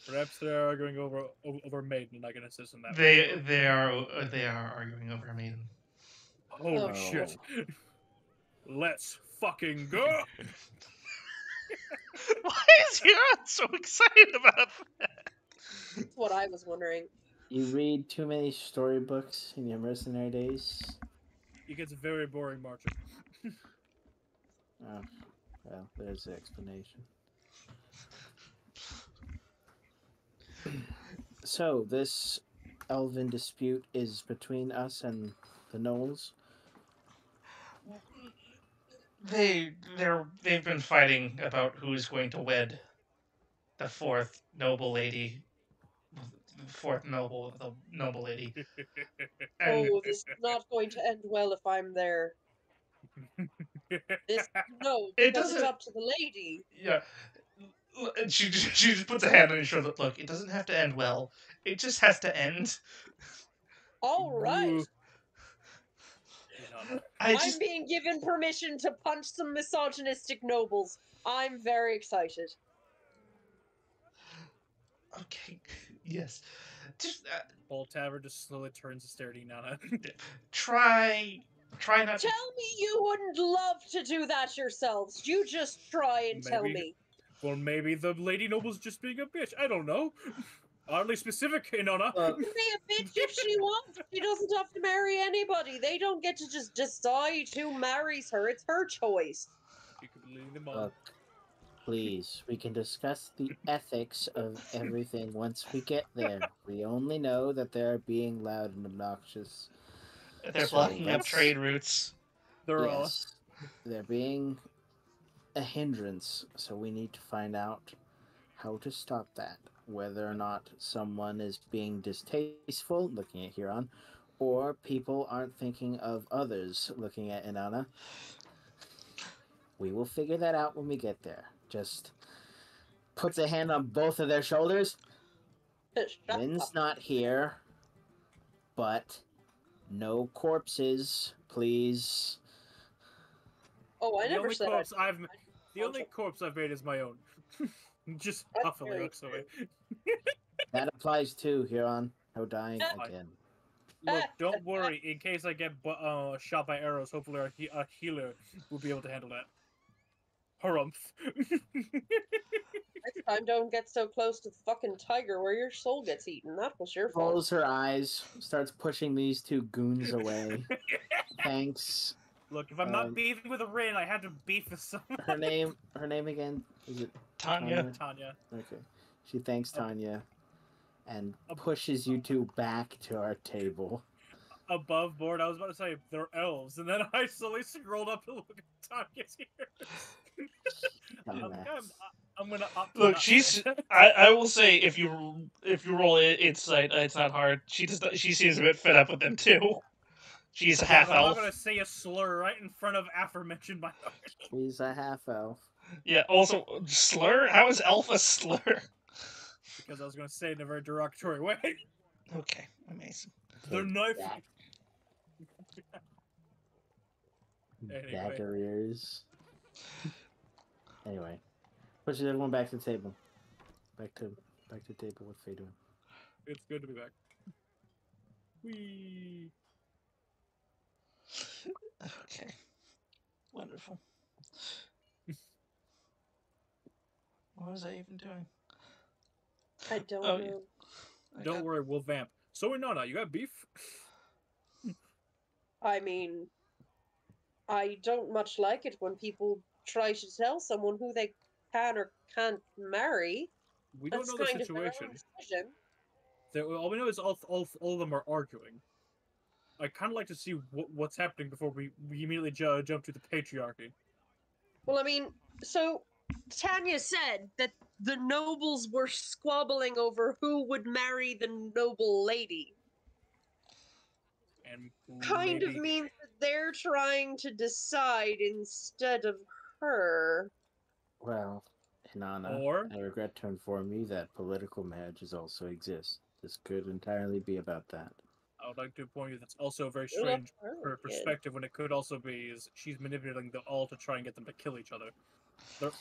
C: Perhaps they're arguing over maiden, and I can assist in that.
A: They are arguing over a maiden.
C: Holy
B: Oh.
C: shit! Let's fucking go!
A: Why is Huron so excited about that?
E: That's what I was wondering.
B: You read too many storybooks in your mercenary days?
C: It gets very boring marching.
B: Oh, well, there's the explanation. So, this elven dispute is between us and the gnolls?
A: They've been fighting about who's going to wed the fourth noble lady. The noble lady. And
E: Oh, this is not going to end well if I'm there. This no,
A: It
E: because it's
A: doesn't-
E: up to the lady.
A: yeah, she just puts a hand on his shoulder. Look, it doesn't have to end well. It just has to end.
E: All right. I'm
A: just
E: being given permission to punch some misogynistic nobles. I'm very excited.
A: okay. Yes. Just
C: Old Tavern just slowly turns to stare at Inanna.
A: try not to.
E: Tell me you wouldn't love to do that yourselves. You just try and tell
C: Maybe.
E: me.
C: Well, maybe the lady noble's just being a bitch. I don't know. Oddly specific, Inanna.
E: Be a bitch if she wants. She doesn't have to marry anybody. They don't get to just decide who marries her. It's her choice.
C: You could lead them on.
B: Look, please, we can discuss the ethics of everything once we get there. We only know that they're being loud and obnoxious.
A: They're
B: So
A: blocking up
B: let's-
A: trade routes.
C: They're all.
B: Yes, they're being a hindrance, so we need to find out how to stop that. Whether or not someone is being distasteful, looking at Huron, or people aren't thinking of others, looking at Inanna. We will figure that out when we get there. Just puts a hand on both of their shoulders.
E: Shut
B: Lynn's
E: up.
B: not here, but no corpses, please.
E: Oh, I
C: The
E: never
C: only
E: said
C: corpse
E: I...
C: the only corpse I've made is my own. Just
E: That's
C: huffily
E: very
C: looks away.
B: That applies too, Huron. No dying
E: Fine.
B: again.
C: Look, don't worry. In case I get shot by arrows, hopefully our healer will be able to handle that. Harumph.
E: Next time, don't get so close to the fucking tiger where your soul gets eaten. That was your fault.
B: Rolls her eyes, starts pushing these two goons away. Thanks.
C: Look, if I'm not beefing with a Rin, I had to beef with someone.
B: Her name again? Is it
A: Tanya.
C: Tanya.
B: Okay. She thanks Tanya and pushes you two back to our table.
C: Above board, I was about to say they're elves, and then I slowly scrolled up to look at Tanya's here. I'm gonna opt to
A: Look,
C: not
A: she's.
C: say that.
A: I will say if you roll it, it's not hard. She seems a bit fed up with them too. She's a
C: Yeah,
A: half
C: but I'm not
A: elf.
C: gonna say a slur right in front of aforementioned minority.
B: She's a half elf.
A: Yeah. Also, slur. How is elf a slur?
C: Because I was gonna say it in a very derogatory way.
A: Okay, amazing.
C: They're
B: Take
C: knife.
B: that,
C: Anyway.
B: dagger ears. Anyway, pushes everyone back to the table. Back to the table. What's Faye doing?
C: It's good to be back. Whee.
A: Okay. Wonderful. What was I even doing?
E: I don't
A: Oh,
E: know.
C: Don't worry, we'll vamp. So Inanna, you got beef?
E: I mean, I don't much like it when people try to tell someone who they can or can't marry.
C: We don't
E: That's
C: know the
E: kind of their own
C: situation.
E: decision.
C: All we know is all of them are arguing. I kind of like to see what's happening before we immediately jump to the patriarchy.
E: Well, I mean, so Tanya said that the nobles were squabbling over who would marry the noble lady.
C: And
E: Kind of means that they're trying to decide instead of her.
B: Well, Inanna,
C: Or-
B: I regret to inform you that political marriages also exist. This could entirely be about that.
C: I would like to point you that's also a very
E: You're not
C: strange
E: her again.
C: perspective when it could also be is she's manipulating them all to try and get them to kill each other.
B: That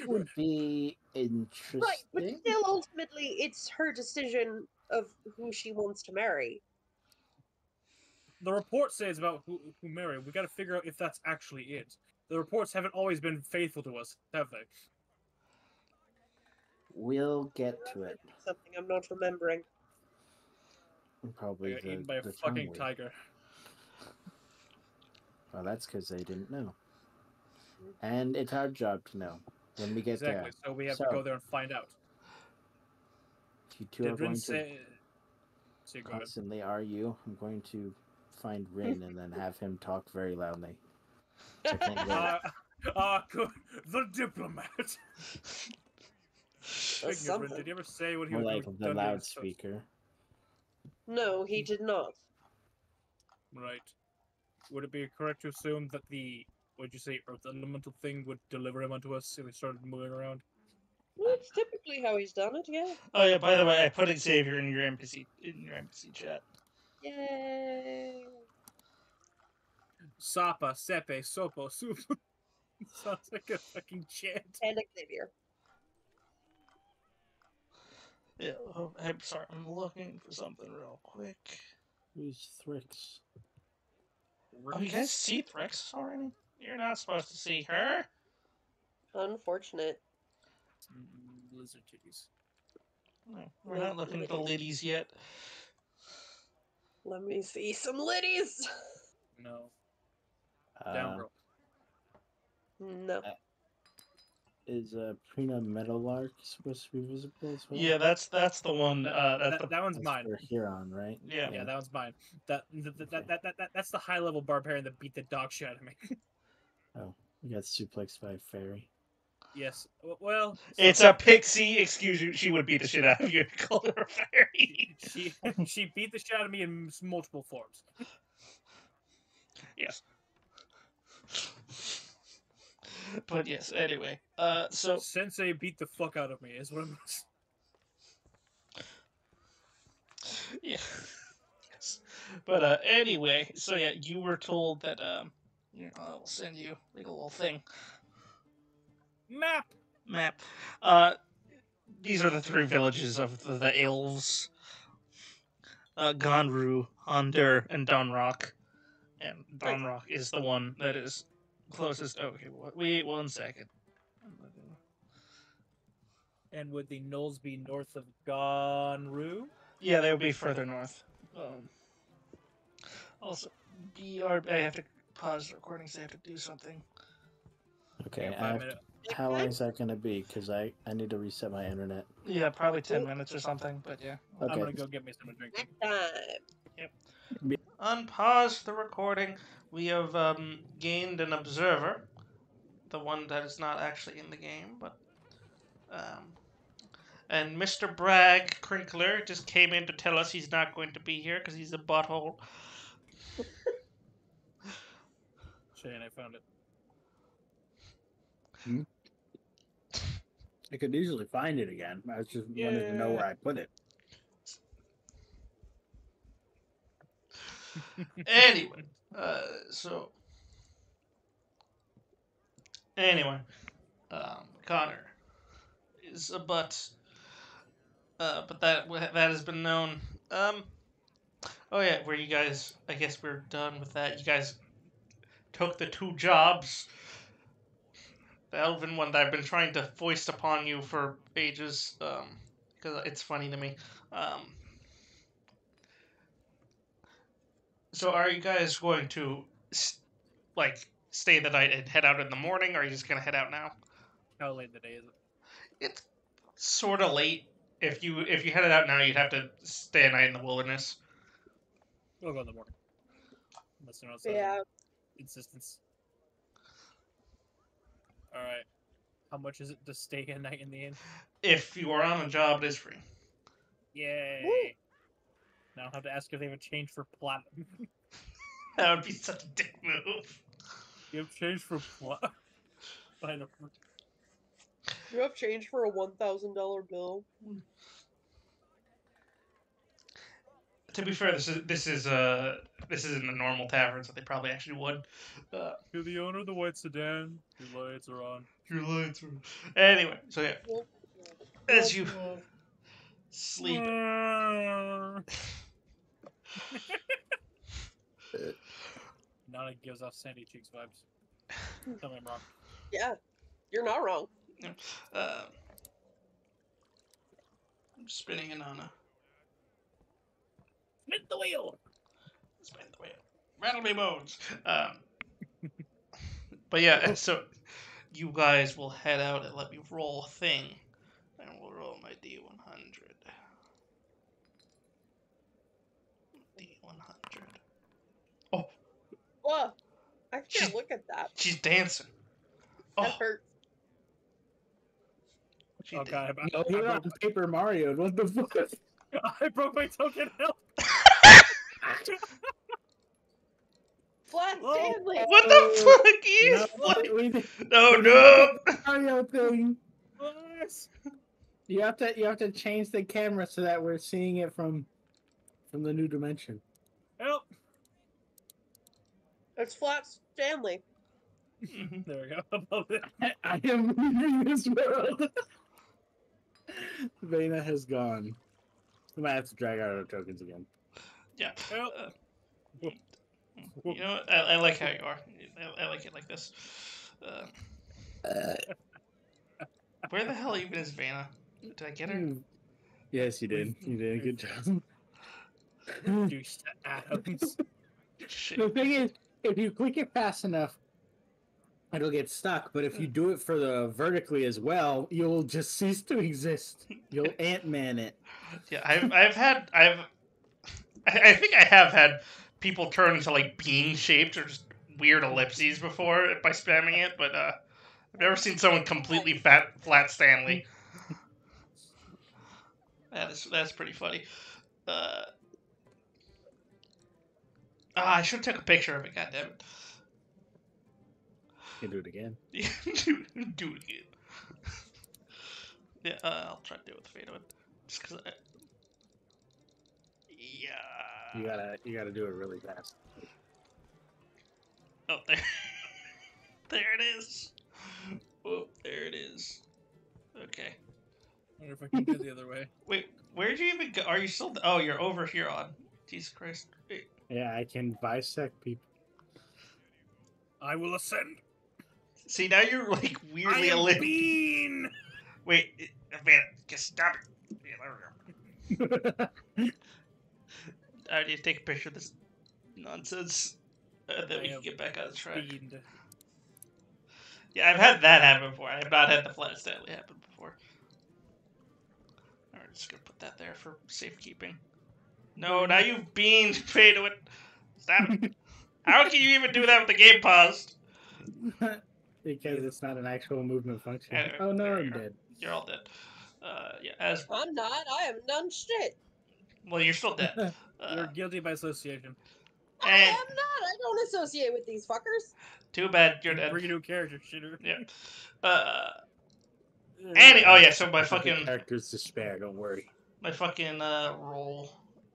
B: would be interesting.
E: Right, but still, ultimately, it's her decision of who she wants to marry.
C: The report says about who marry. We got to figure out if that's actually it. The reports haven't always been faithful to us, have they?
B: We'll get to it.
E: Something I'm not remembering.
B: Probably
C: They got eaten by a
B: the
C: fucking
B: Changwei.
C: tiger.
B: Well, that's because they didn't know. And it's our job to know when we get
C: Exactly.
B: there.
C: So we have to go there and find out.
B: You two are
C: Did Rin
B: going to
C: say? Go ahead.
B: constantly argue. I'm going to find Rin and then have him talk very loudly. So I can't wait.
C: Good. The diplomat. Speaking of Rin, did he ever say what he
B: More
C: would
B: like
C: do?
B: the loudspeaker.
E: No, he did not.
C: Right. Would it be correct to assume that the, what'd you say, Earth Elemental thing would deliver him onto us if we started moving around?
E: Well, that's typically how he's done it, yeah.
A: Oh yeah, by the way, I put Xavier in your NPC chat.
E: Yay.
C: Sapa, sepe, sopo, soup. Sounds like a fucking chant.
E: And Xavier.
A: Yeah, I'm sorry, I'm looking for something real quick.
B: Who's Thrix?
A: Oh, you guys see Thrix already? You're not supposed to see her.
E: Unfortunate.
C: Lizard titties.
A: No, we're not looking at the liddies yet.
E: Let me see some liddies.
C: No. Down rope.
E: No.
B: Is Prina Meadowlark supposed to be visible as well?
A: Yeah, that's the one. That's
C: That one's
B: That's
C: mine.
B: for Huron, right?
A: Yeah.
C: Yeah, that one's mine. That's the high level barbarian that beat the dog shit out of me.
B: Oh, we got suplexed by a fairy.
C: Yes. Well,
A: It's a pixie. Excuse you. She would beat the shit out of you if you called her a fairy.
C: she beat the shit out of me in multiple forms.
A: Yes. But yes, anyway. So
C: Sensei beat the fuck out of me is what I'm.
A: yeah. Yes. But anyway, so yeah, you were told that I'll send you like a little thing. Map. These are the three villages of the elves. Gonru, Hondur, and Donrock. And Donrock is the one that is closest. Oh, okay, wait 1 second.
C: And would the Knolls be north of Gonru?
A: Yeah, they would be further north. Also, I have to pause the recording because I have to do something.
B: Okay,
C: Yeah,
B: how long is that going to be? Because I need to reset my internet.
A: Yeah, probably 10 minutes or something, but yeah.
B: Okay.
C: I'm gonna go get me some drink.
E: Next time.
A: Unpause the recording. We have gained an observer. The one that is not actually in the game, but... and Mr. Bragg Crinkler just came in to tell us he's not going to be here because he's a butthole.
C: Shane, I found it.
B: I could easily find it again. I was just wanted to know where I put it.
A: Anyway, Connor is a butt. But that has been known. Oh yeah, where you guys? I guess we're done with that. You guys took the 2 jobs. The elven one that I've been trying to foist upon you for ages, because it's funny to me. So are you guys going to stay the night and head out in the morning, or are you just gonna head out now?
C: How late in the day is it?
A: It's sort of late. If you headed out now, you'd have to stay a night in the wilderness.
C: We'll go in the morning. Unless they're outside
E: Yeah.
C: insistence. Alright. How much is it to stay a night in the inn?
A: If you are on a job, it is free.
C: Yay!
E: Woo.
C: Now I have to ask if they have a change for platinum.
A: That would be such a dick move.
C: You have change for platinum.
E: You have change for a $1,000 bill.
A: To be fair, this isn't a normal tavern, so they probably actually would.
C: You're the owner of the white sedan. Your lights are on.
A: Your lights are... Anyway, so yeah, as you sleep,
C: Nana gives off Sandy Cheeks vibes. Tell me I'm wrong.
E: Yeah, you're not wrong.
A: I'm spinning it on a...
C: Spin the wheel!
A: Spin the wheel. Rattle me bones. But yeah, so you guys will head out and let me roll a thing. And we'll roll my D100. D100. Oh,
E: Whoa, I
A: She's-
E: can't look at that.
A: she's dancing.
E: That
A: Oh,
E: hurts.
A: she
C: Oh
A: did.
C: god,
B: No, you're on Paper Mario. What the fuck?
C: I broke my token help!
E: Flat
C: Whoa.
E: Stanley!
A: What the fuck is
B: No,
A: what?
B: we did
A: No, no!
B: the Mario thing.
C: Yes.
B: You have to change the camera so that we're seeing it from the new dimension.
C: Help!
E: It's Flat Stanley.
A: Mhm.
C: There we go. Above it.
B: I am leaving this world. Vena has gone. We might have to drag out our tokens again.
A: Yeah.
C: Help.
A: You know what? I like how you are. I like it like this. Where the hell even is Vanna? Did I get her?
B: Yes, you did. You did a good job.
C: Reduced to atoms.
A: Shit.
B: The thing is, if you click it fast enough, it'll get stuck. But if you do it for the vertically as well, you'll just cease to exist. You'll Ant-Man it.
A: Yeah, I think I have had people turn into like bean shaped or just weird ellipses before by spamming it, but I've never seen someone completely flat Stanley. That's pretty funny. I should have took a picture of it. Goddammit.
B: You can do it again.
A: Do it again. Yeah, I'll try to do it with Fado. Just because yeah.
B: You gotta do it really fast.
A: Oh, there. There it is. Oh, there it is. Okay.
C: I wonder if I can go the other way.
A: Wait, where'd you even go? Are you still? Oh, you're over here on. Jesus Christ. Wait.
B: Yeah, I can bisect people.
C: I will ascend.
A: See, now you're like
C: I
A: weirdly
C: am
A: elliptic.
C: Bean.
A: Wait, man, just stop it. Yeah, there we go. I need to take a picture of this nonsense. Then we can get back on track.
C: Beaned.
A: Yeah, I've had that happen before. I have not had the flat Stanley happen before. Alright, just gonna put that there for safekeeping. No, now you've beamed Fado it. Stop it. How can you even do that with the game paused?
B: Because it's not an actual movement function.
A: Anyway,
B: Oh no,
A: there
B: I'm
A: you go.
B: dead.
A: You're all dead. Yeah, as
E: I'm not. I haven't done shit.
A: well, you're still dead.
C: You're guilty by association.
E: I
A: And-
E: am not. I don't associate with these fuckers.
A: Too bad you're dead.
C: Bring a new character, shitter.
A: Yeah. Oh yeah, so my
B: The
A: fucking
B: characters despair. Don't worry.
A: roll.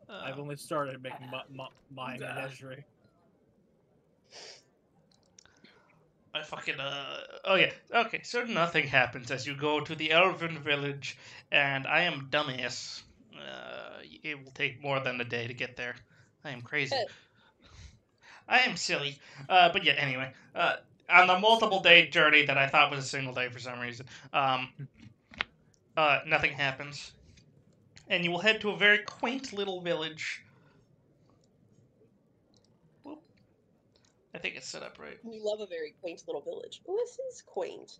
C: I've only started making mine and Ezra.
A: Oh yeah. Okay, so nothing happens as you go to the Elven village, and I am dumbass. It will take more than a day to get there. I am crazy. I am silly. But yeah, anyway. On the multiple day journey that I thought was a single day for some reason, nothing happens. And you will head to a very quaint little village. Whoop. I think it's set up right.
E: We love a very quaint little village. Oh, this is quaint.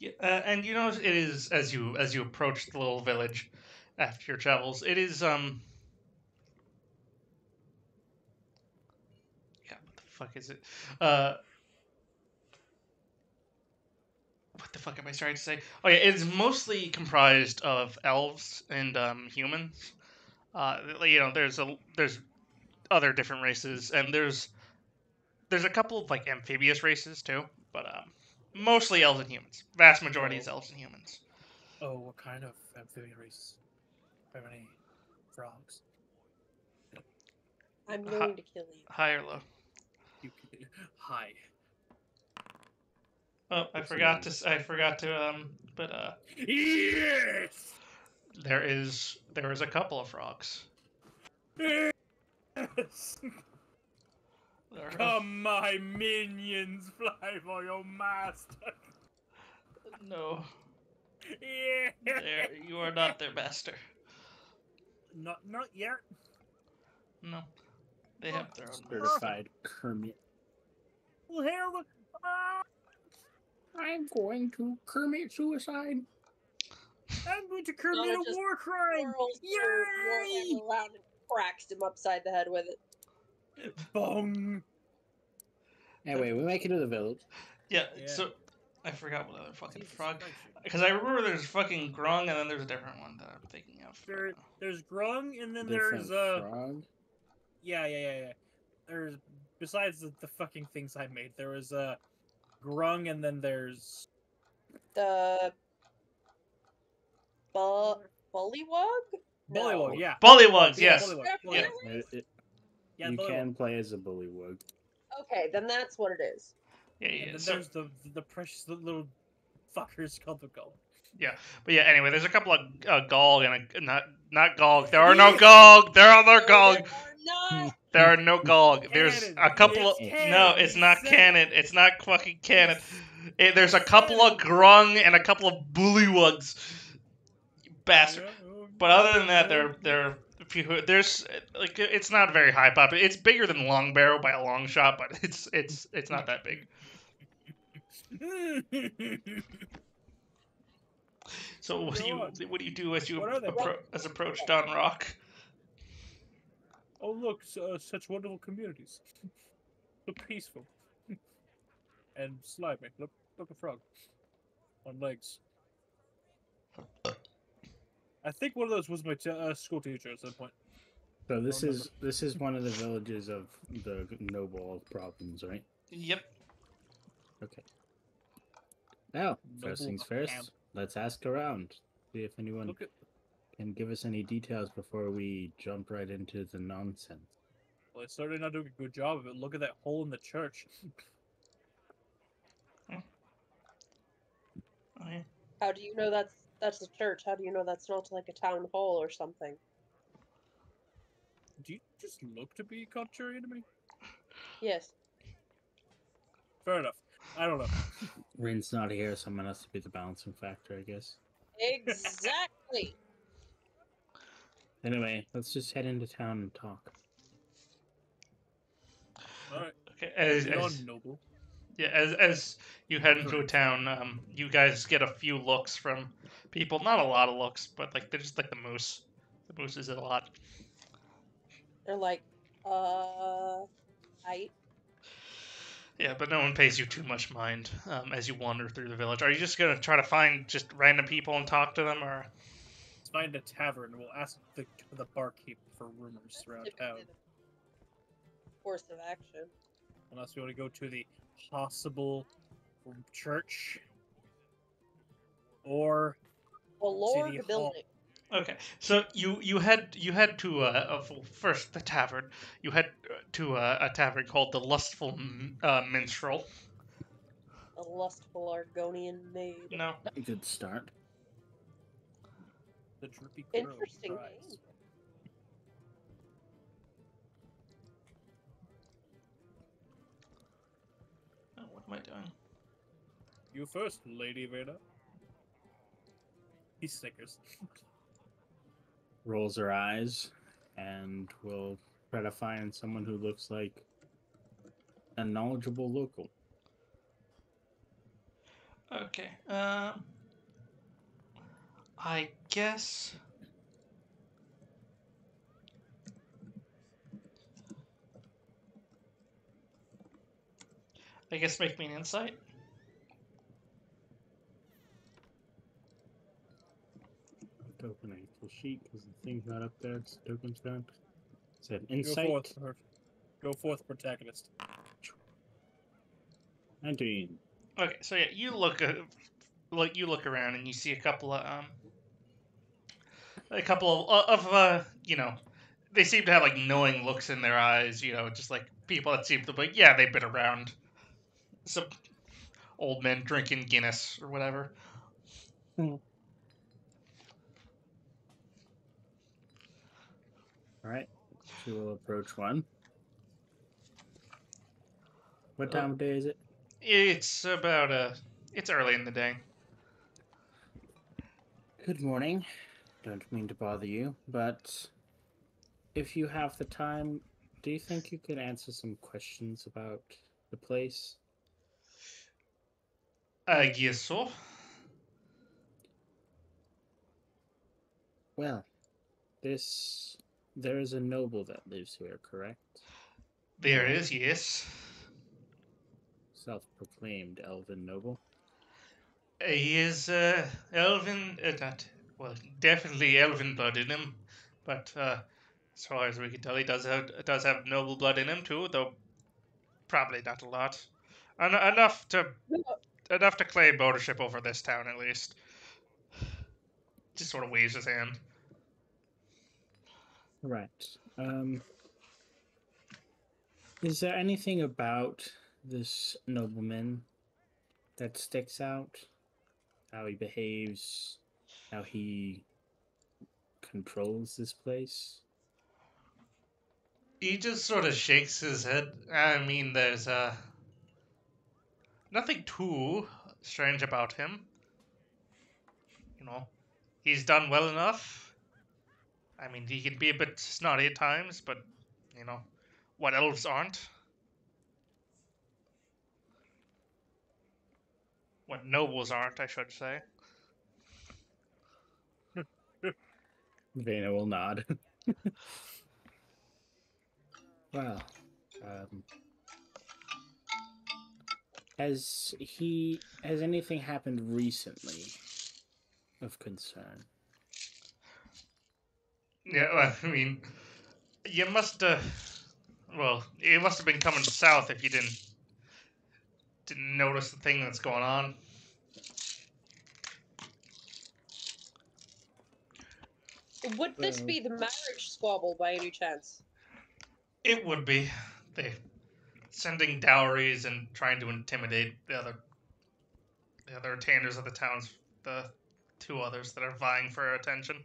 A: Yeah, and you know it is as you approach the little village after your travels. It is God, what the fuck is it? What the fuck am I trying to say? Oh yeah, it's mostly comprised of elves and humans. You know, there's other different races, and there's a couple of like amphibious races too, but mostly elves and humans. Vast majority is elves and humans.
C: Oh, what kind of amphibian races? How many frogs?
E: I'm going to kill you.
A: High or low?
C: Hi.
A: Oh, I forgot to but
C: Yes.
A: there is a couple of frogs.
C: Yes.
A: There are-
C: Come, my minions, fly for your master.
A: No,
C: Yeah.
A: you are not their master.
C: Not yet.
A: No, they have their own master.
B: Certified Kermit.
C: Well, hell,
B: I'm going to Kermit suicide.
C: I'm going to commit
E: Donna
C: a
E: just
C: war crime.
E: Whirls her warhammer around and cracks him upside the head with it.
C: Bong.
B: Anyway, we make it to the village.
A: Yeah,
C: Yeah.
A: so I forgot what other fucking
C: Jesus
A: frog.
C: Christ.
A: Because I remember there's fucking grung, and then there's a different one that I'm thinking of.
C: There's grung, and then
B: Different
C: there's
B: frog.
C: yeah. There's besides the fucking things I made, there was grung, and then there's
E: The bullywug?
C: bullywug. Yeah.
A: Bullywugs,
C: Yeah,
A: yes.
C: bullywug,
A: Yeah.
C: bullywug. Yeah,
B: You
C: bullywug.
B: can play as a bullywug.
E: Okay, then that's what it is.
A: Yeah,
C: And
A: yeah.
C: then
A: So,
C: there's the precious little fuckers called the gull.
A: but yeah, anyway, there's a couple of Gog and not Gog. There are no Gog. There are no
E: No,
A: Gog.
E: there are not.
A: There are no Gog. There's
C: Canon.
A: a couple of
C: It's
A: no.
C: canon.
A: It's
C: You
A: not
C: said
A: canon.
C: it.
A: It's not fucking canon.
C: Yes.
A: There's a couple of grung and a couple of bullywugs. You bastard. But other than that, there's like it's not very high pop. It's bigger than Long Barrow by a long shot, but it's not that big. So what do you do as you
C: What are they?
A: approach Don Rock?
C: Oh look, such wonderful communities. So peaceful. And slimy. Look a frog. On legs. I think one of those was my school teacher at some point.
B: So this is one of the villages of the noble province, right?
A: Yep.
B: Okay. Now,
C: Noble
B: first things
C: camp.
B: first, let's ask around. See if anyone
C: Look at
B: can give us any details before we jump right into the nonsense.
C: well, it's certainly not doing a good job of it. Look at that hole in the church.
A: Oh, yeah.
E: How do you know that's the church? How do you know that's not like a town hall or something?
C: Do you just look to be contrary to me?
E: Yes.
C: Fair enough. I don't know.
B: Rin's not here, someone has to be the balancing factor, I guess.
E: Exactly.
B: Anyway, let's just head into town and talk.
C: Alright.
A: Okay. As
C: noble.
A: you head into a town, you guys get a few looks from people. Not a lot of looks, but like they're just like the moose. The moose is a lot.
E: They're like, height.
A: Yeah, but no one pays you too much mind as you wander through the village. Are you just gonna try to find just random people and talk to them, or?
C: Let's find a tavern. We'll ask the barkeep for rumors around town.
E: Typically the course of action.
C: Unless we want to go to the possible church or
E: The Lord
C: City Hall.
E: building.
A: Okay, so you head to first the tavern. You head to a tavern called the Lustful Minstrel.
E: A lustful Argonian maid.
A: No,
B: A good start.
C: the Drippy Crow
E: Interesting
C: Prize.
E: name.
A: oh, what am I doing?
C: You first, Lady Veda. He snickers.
B: Rolls her eyes, and we'll try to find someone who looks like a knowledgeable local.
A: Okay. I guess. Make me an insight.
B: Open a full sheet because the thing's not up there. It's token's found. Is that
C: Go
B: insight?
C: forth, go forth, protagonist.
B: 19.
A: Okay, so yeah, you look around and you see a couple of they seem to have like knowing looks in their eyes, just like people that seem to be like, yeah, they've been around. Some old men drinking Guinness or whatever.
B: All right, so we'll approach one. What time of day is it?
A: It's about it's early in the day.
B: Good morning. Don't mean to bother you, but if you have the time, do you think you could answer some questions about the place?
A: I guess so.
B: Well, there is a noble that lives here, correct?
A: There is, yes.
B: Self-proclaimed elven noble.
A: He is elven, not well, definitely elven blood in him, but as far as we can tell, he does have noble blood in him too, though probably not a lot. Enough to claim ownership over this town, at least. Just sort of waves his hand.
B: Right. Is there anything about this nobleman that sticks out? How he behaves, how he controls this place?
A: He just sort of shakes his head. I mean, there's nothing too strange about him. He's done well enough. I mean, he can be a bit snotty at times, but what elves aren't? What nobles aren't, I should say.
B: Vena will nod. Well, has anything happened recently of concern?
A: Yeah, well, I mean, you must you must have been coming south if you didn't notice the thing that's going on.
E: Would this be the marriage squabble by any chance?
A: It would be. They sending dowries and trying to intimidate the other retainers of the towns, the two others that are vying for her attention.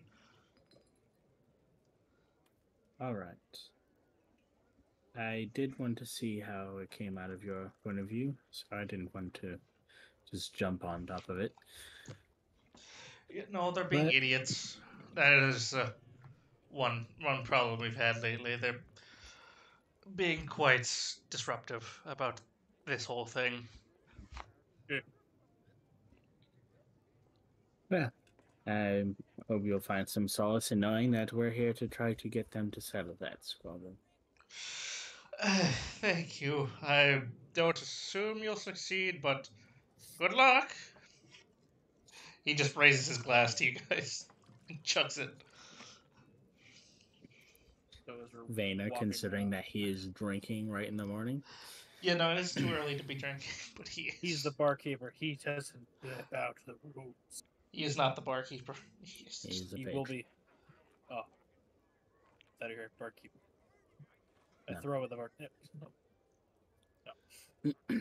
B: All right. I did want to see how it came out of your point of view, so I didn't want to just jump on top of it.
A: No, they're being idiots. That is one problem we've had lately. They're being quite disruptive about this whole thing.
B: Well, I hope you'll find some solace in knowing that we're here to try to get them to settle that squabble.
A: Thank you. I don't assume you'll succeed, but good luck. He just raises his glass to you guys and chucks it.
B: Vena, considering that he is drinking right in the morning.
A: Yeah, no, it's too early to be drinking, but he is.
C: He's the barkeeper. He doesn't bow to the rules.
A: He is not the barkeeper.
B: He
C: will be. Oh. Out of here, barkeeper. I
B: No.
C: throw with the bar.
B: No.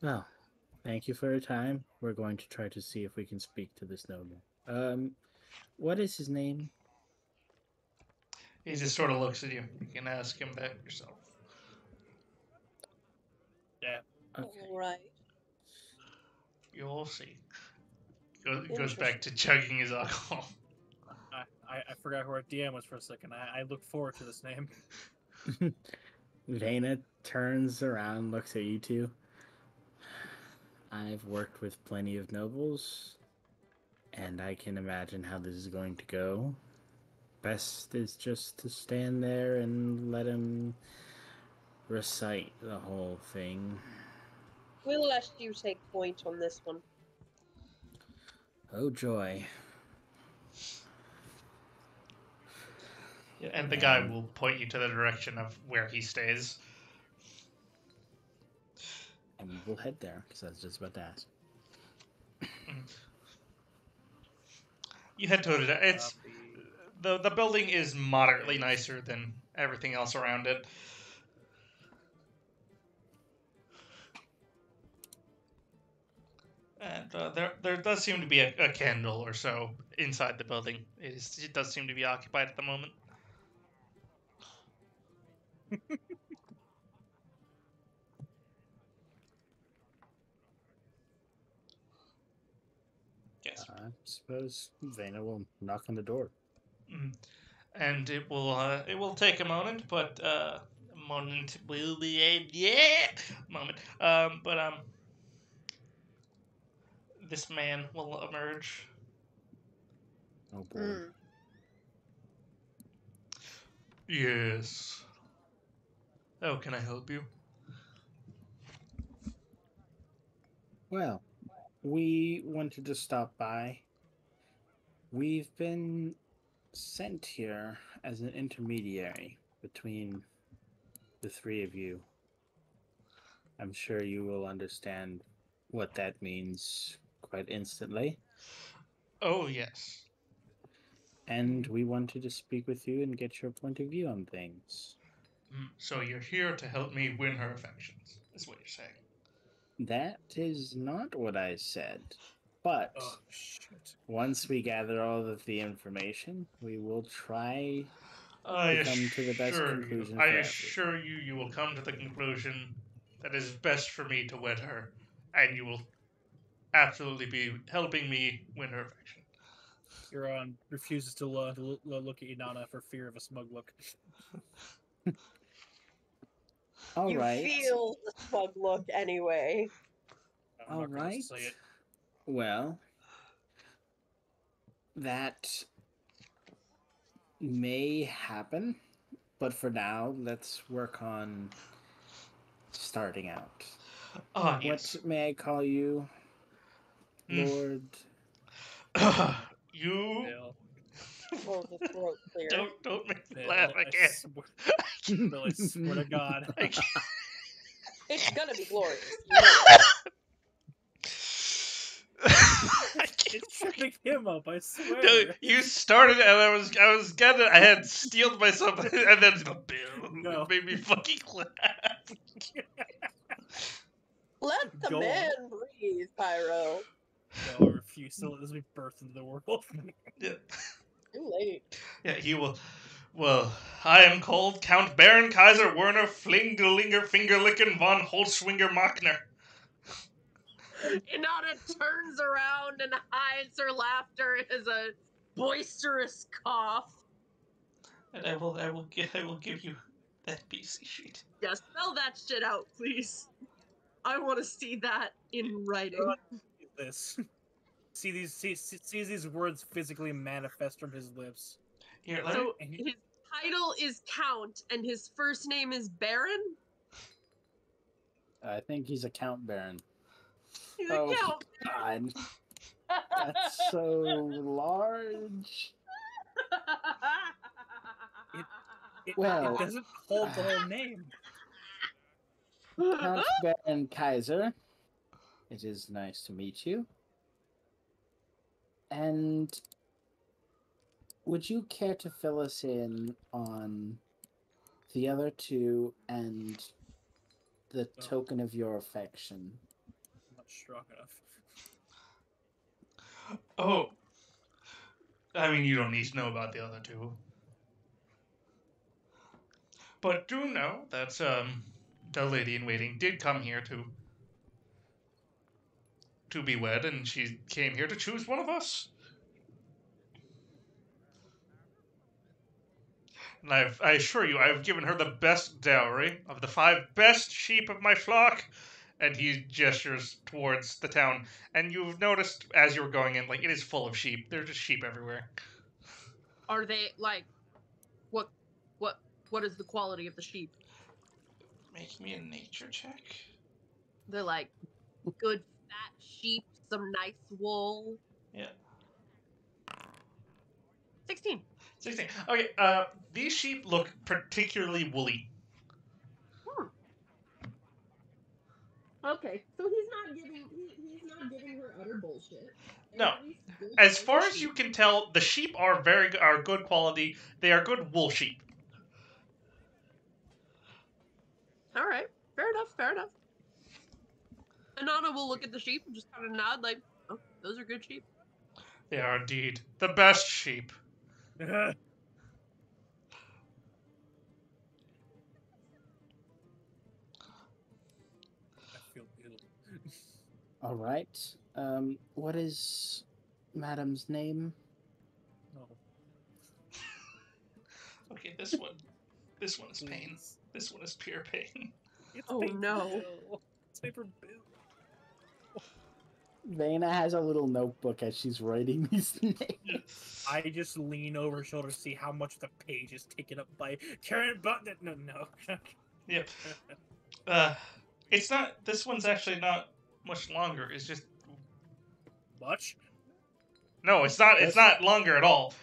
B: Well, thank you for your time. We're going to try to see if we can speak to this noble. What is his name?
A: He just sort of looks at you. You can ask him that yourself.
C: Yeah.
B: Okay.
E: All right.
A: You'll see. Goes back to chugging his alcohol.
C: I forgot who our DM was for a second. I look forward to this name.
B: Vena turns around, looks at you two. I've worked with plenty of nobles, and I can imagine how this is going to go. Best is just to stand there and let him recite the whole thing.
E: We'll let you take point on this one.
B: Oh joy.
A: Yeah, and the guy will point you to the direction of where he stays.
B: And we'll head there, because I was just about to ask.
A: You head to it. It's the building is moderately nicer than everything else around it. And there does seem to be a candle or so inside the building. It does seem to be occupied at the moment. Yes.
B: I suppose Vena will knock on the door.
A: And it will take a moment, but moment will be a moment. This man will emerge.
B: Oh boy.
A: Yes. How can I help you?
B: Well, we wanted to stop by. We've been sent here as an intermediary between the three of you. I'm sure you will understand what that means quite instantly.
A: Oh, yes.
B: And we wanted to speak with you and get your point of view on things.
A: So you're here to help me win her affections, is what you're saying.
B: That is not what I said. But once we gather all of the information, we will try to come to the best conclusion for
A: I
B: everyone.
A: assure you, you will come to the conclusion that is best for me to wed her, and you will absolutely be helping me win her affection.
C: Huron refuses to look at Inanna for fear of a smug look.
B: All right.
E: You feel the smug look anyway.
B: All right. Well, that may happen, but for now, let's work on starting out.
A: Yes.
B: What may I call you, Lord?
A: You.
E: Oh, the throat clear.
A: Don't make me laugh again.
C: Bill, I swear to God.
E: It's gonna be glorious.
C: It's tripping him up, I swear.
A: No, you started and I was gonna, I had steeled myself and then Bill made me fucking laugh.
E: Let the man breathe, Pyro.
C: No, I refuse to let this be birthed into the world.
A: Yeah.
E: Too late.
A: Yeah, he will. Well, I am called Count Baron Kaiser Werner Flingelinger Fingerlicken von Holzwinger Machner.
D: Inanna turns around and hides her laughter as a boisterous cough.
A: And I will give you that BC sheet.
D: Yeah, spell that shit out, please. I want to see that in writing.
C: This. See these words physically manifest from his lips.
A: Here,
D: so his title is Count, and his first name is Baron?
B: I think he's a Count Baron.
D: He's a Count
B: God. That's so large.
C: It
B: Well,
C: doesn't hold the whole name.
B: Count Baron Kaiser, it is nice to meet you. And would you care to fill us in on the other two and the token of your affection?
C: Not strong enough.
A: Oh. I mean, you don't need to know about the other two. But do know that the lady in waiting did come here to be wed, and she came here to choose one of us. And I assure you, I've given her the best dowry of the 5 best sheep of my flock, And he gestures towards the town. And you've noticed as you were going in, like, it is full of sheep. There's just sheep everywhere.
D: Are they like what is the quality of the sheep?
A: Make me a nature check.
D: They're like good fat sheep, some nice wool.
A: Yeah.
D: 16.
A: 16. Okay, these sheep look particularly woolly.
D: Okay, so he's not giving her utter bullshit.
A: No. As far as you can tell, the sheep are good quality. They are good wool sheep.
D: All right, fair enough. Anana will look at the sheep and just kind of nod, like, "Oh, those are good sheep."
A: They are indeed the best sheep.
C: I feel ill.
B: All right. What is Madam's name?
C: No.
A: Okay, this one is pain. This one is pure pain.
C: It's
D: Oh,
C: paper
D: no.
C: bill. It's paper bill.
B: Vena has a little notebook as she's writing these names.
C: I just lean over her shoulder to see how much the page is taken up by current button. No.
A: Yep. It's not. This one's actually not much longer. It's just.
C: Much?
A: No, it's not. It's not longer at all.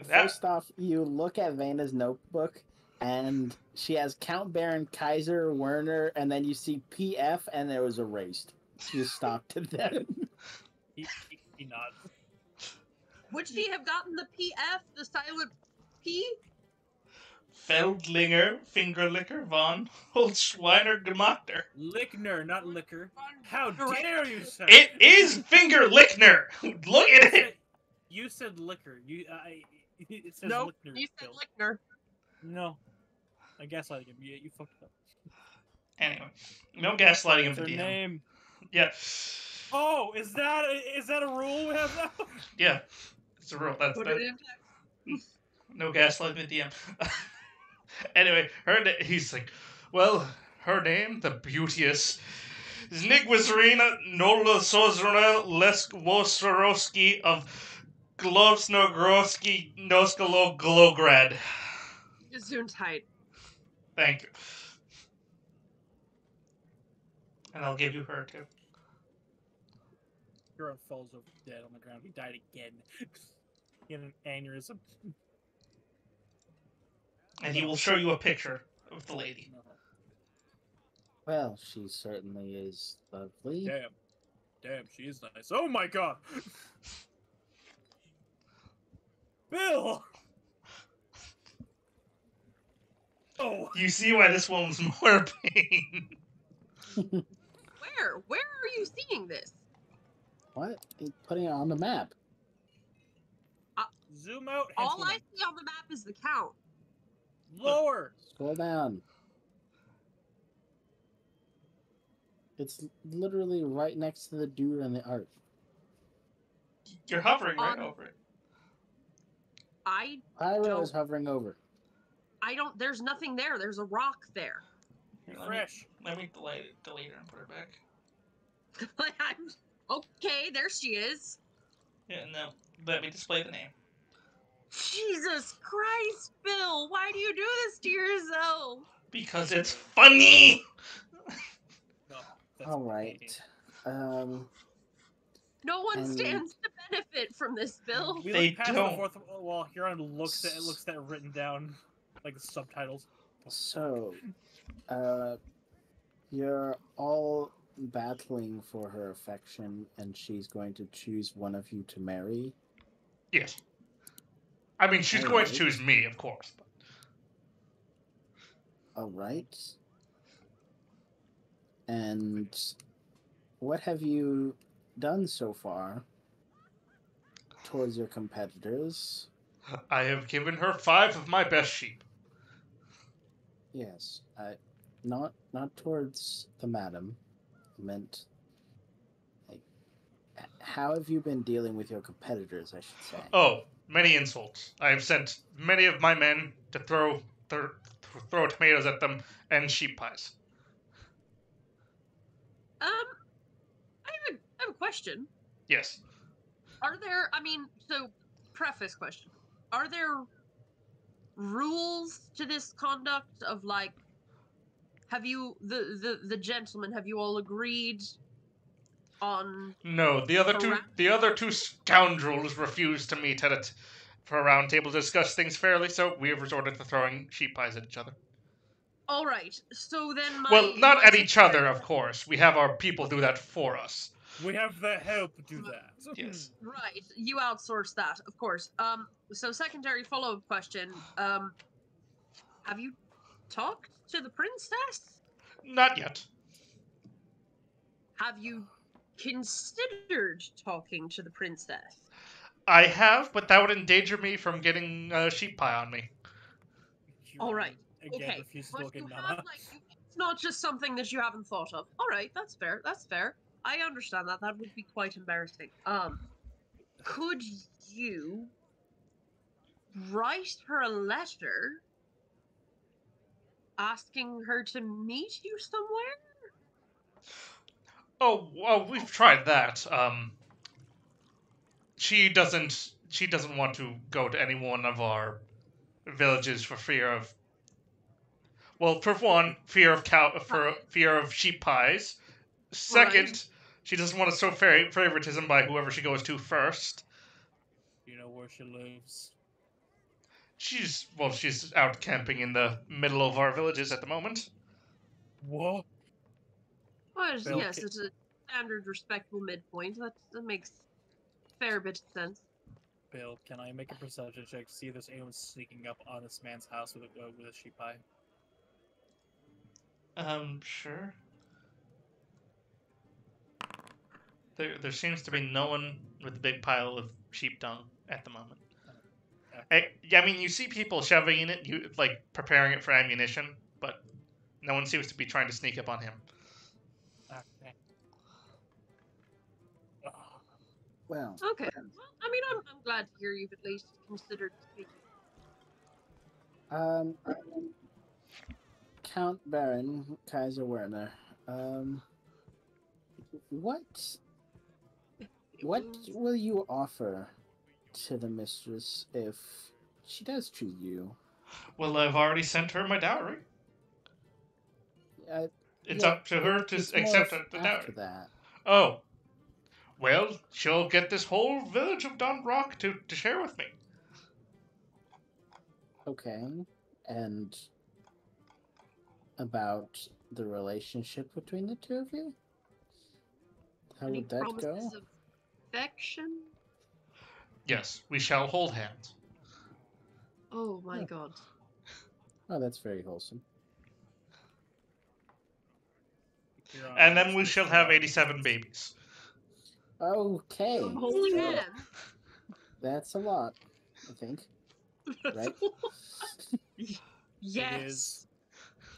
B: First off, you look at Vena's notebook, and she has Count Baron, Kaiser, Werner, and then you see PF, and it was erased. She just stopped at that.
C: He nods.
D: Would she have gotten the PF, the silent P?
A: Feldlinger, Fingerlicker, von Holzschweiner, Gemachter.
C: Lickner, not liquor. How dare you, sir?
A: It is Fingerlickner. Look at it.
C: You said liquor. It says
D: No,
C: Lickner.
D: you said
C: still.
D: Lickner.
C: No. I gaslighted him. Yeah, you fucked up.
A: Anyway, no gaslighting him
C: What's
A: to
C: her
A: DM.
C: name?
A: Yeah.
C: Oh, is that a rule we have now?
A: Yeah. It's a rule.
D: Put it in text.
A: No gaslighting the DM. Anyway, he's like, well, her name, the beauteous, Znigwizrina Nola Sozrona Leskwosorowski of Glovsnogorowski Noskalo Glograd.
D: Gesundheit.
A: Thank you. And I'll give you her too.
C: Huron falls over dead on the ground. He died again. He had an aneurysm.
A: And he will show you a picture of the lady.
B: Well, she certainly is lovely.
C: Damn, she is nice. Oh my god! Bill! Oh!
A: You see why this one was more pain.
D: Where? Where are you seeing this?
B: What? He's putting it on the map.
C: Zoom out.
D: All I see on the map is the count.
C: Lower!
B: Scroll down. It's literally right next to the dude and the art.
A: You're hovering right over it.
B: Pyro is hovering over.
D: There's nothing there. There's a rock there.
C: Fresh.
A: Let me delete her and put her back.
D: Okay, there she is.
A: Yeah, no. Let me display the name.
D: Jesus Christ, Bill, why do you do this to yourself?
A: Because it's funny!
C: No,
B: All right.
D: No one stands to benefit from this, Bill.
C: We
A: They
C: look past
A: don't.
C: the fourth while Huron looks at it written down, like the subtitles.
B: So, you're all battling for her affection, and she's going to choose one of you to marry.
A: Yes. I mean, she's going to choose me, of course.
B: All right. And what have you done so far towards your competitors?
A: I have given her 5 of my best sheep.
B: Yes, not towards the madam. I meant, like, how have you been dealing with your competitors, I should say?
A: Oh, many insults. I have sent many of my men to throw tomatoes at them and sheep pies.
D: question.
A: Yes.
D: Are there, preface question. Are there rules to this conduct of, like, have you, the gentlemen, have you all agreed on...
A: No, the other two scoundrels refused to meet for a round table to discuss things fairly, so we have resorted to throwing sheep pies at each other.
D: All right, so then
A: well, not at each other, of course. We have our people do that for us.
C: We have the help do that.
A: Yes.
D: Right, you outsource that, of course. So secondary follow-up question. Have you talked to the princess?
A: Not yet.
D: Have you considered talking to the princess?
A: I have, but that would endanger me from getting sheep pie on me.
D: All right.
C: Again,
D: Okay.
C: refuse to
D: But
C: look
D: you
C: at
D: have,
C: Nana.
D: it's not just something that you haven't thought of. All right, that's fair. That's fair. I understand that. That would be quite embarrassing. Could you write her a letter asking her to meet you somewhere?
A: Oh, well, we've tried that. She doesn't want to go to any one of our villages for fear of... Well, for one, fear of sheep pies. Second,
D: Right.
A: she doesn't want to show favoritism by whoever she goes to first.
C: You know where she lives?
A: She's out camping in the middle of our villages at the moment.
C: What?
D: Well,
C: Bill,
D: yes, it's a standard, respectable midpoint. That makes a fair bit of sense.
C: Bill, can I make a perception check to see if there's anyone sneaking up on this man's house with a sheep pie?
A: Sure. There seems to be no one with a big pile of sheep dung at the moment.
C: Okay.
A: I mean, you see people shoving in it, like preparing it for ammunition, but no one seems to be trying to sneak up on him.
C: Okay.
B: Well,
D: Okay. Well, I mean, I'm glad to hear you've at least considered speaking.
B: Count Baron Kaiser Werner, what will you offer to the mistress if she does choose you?
A: Well, I've already sent her my dowry. It's up to her to accept the dowry.
B: That.
A: Oh. Well, she'll get this whole village of Don Rock to share with me.
B: Okay. And about the relationship between the two of you? How
D: Any
B: would that go?
D: promises of affection?
A: Yes, we shall hold hands.
D: Oh my
B: Yeah.
D: god.
B: Oh, that's very wholesome.
A: And then we shall have 87 babies.
B: Okay.
D: Holding hands?
B: That's a lot, I think. Right?
D: Yes.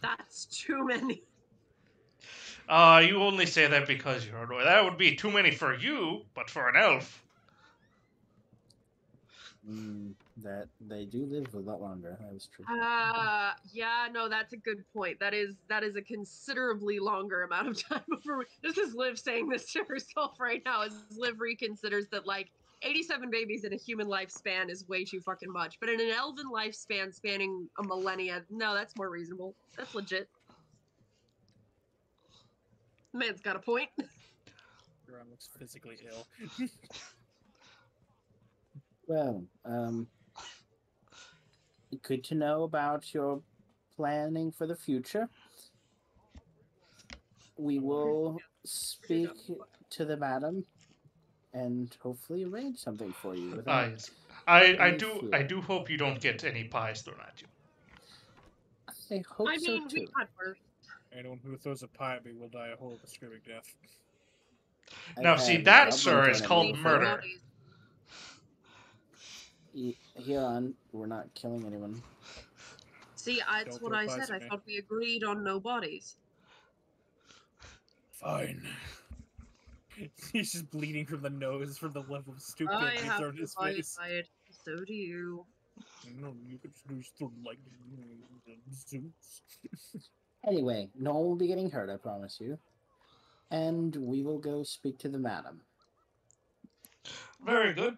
D: That's too many.
A: You only say that because you're a boy. That would be too many for you, but for an elf.
B: That they do live a lot longer. That is true.
D: Yeah, no, that's a good point. That is a considerably longer amount of time before this is Liv saying this to herself right now, as Liv reconsiders that, like, 87 babies in a human lifespan is way too fucking much. But in an elven lifespan spanning a millennia, no, that's more reasonable. That's legit. Man's got a point.
C: Huron looks physically ill.
B: Well, good to know about your planning for the future. We will speak to the madam and hopefully arrange something for you.
A: Yes. I do hope you don't get any pies thrown at you.
B: I hope
D: I mean,
B: so too.
D: we've had worse.
C: Anyone who throws a pie at me will die a horrible screaming death.
A: Now,
B: I've
A: see,
B: had
A: that,
B: goblins
A: sir,
B: run
A: is
B: at
A: called
B: me
A: murder.
B: Here on, we're not killing anyone.
D: See, that's
C: Don't
D: what
C: throw
D: I
C: pies
D: said.
C: at
D: I
C: me.
D: thought we agreed on no bodies.
C: Fine. He's just bleeding from the nose from the level of
D: I
C: stupidity
D: have
C: thrown in
D: to
C: his
D: abide
C: face.
D: by it. So do you.
C: No, you could just throw lightning and Zeus.
B: Anyway, no one will be getting hurt, I promise you. And we will go speak to the madam.
A: Very good.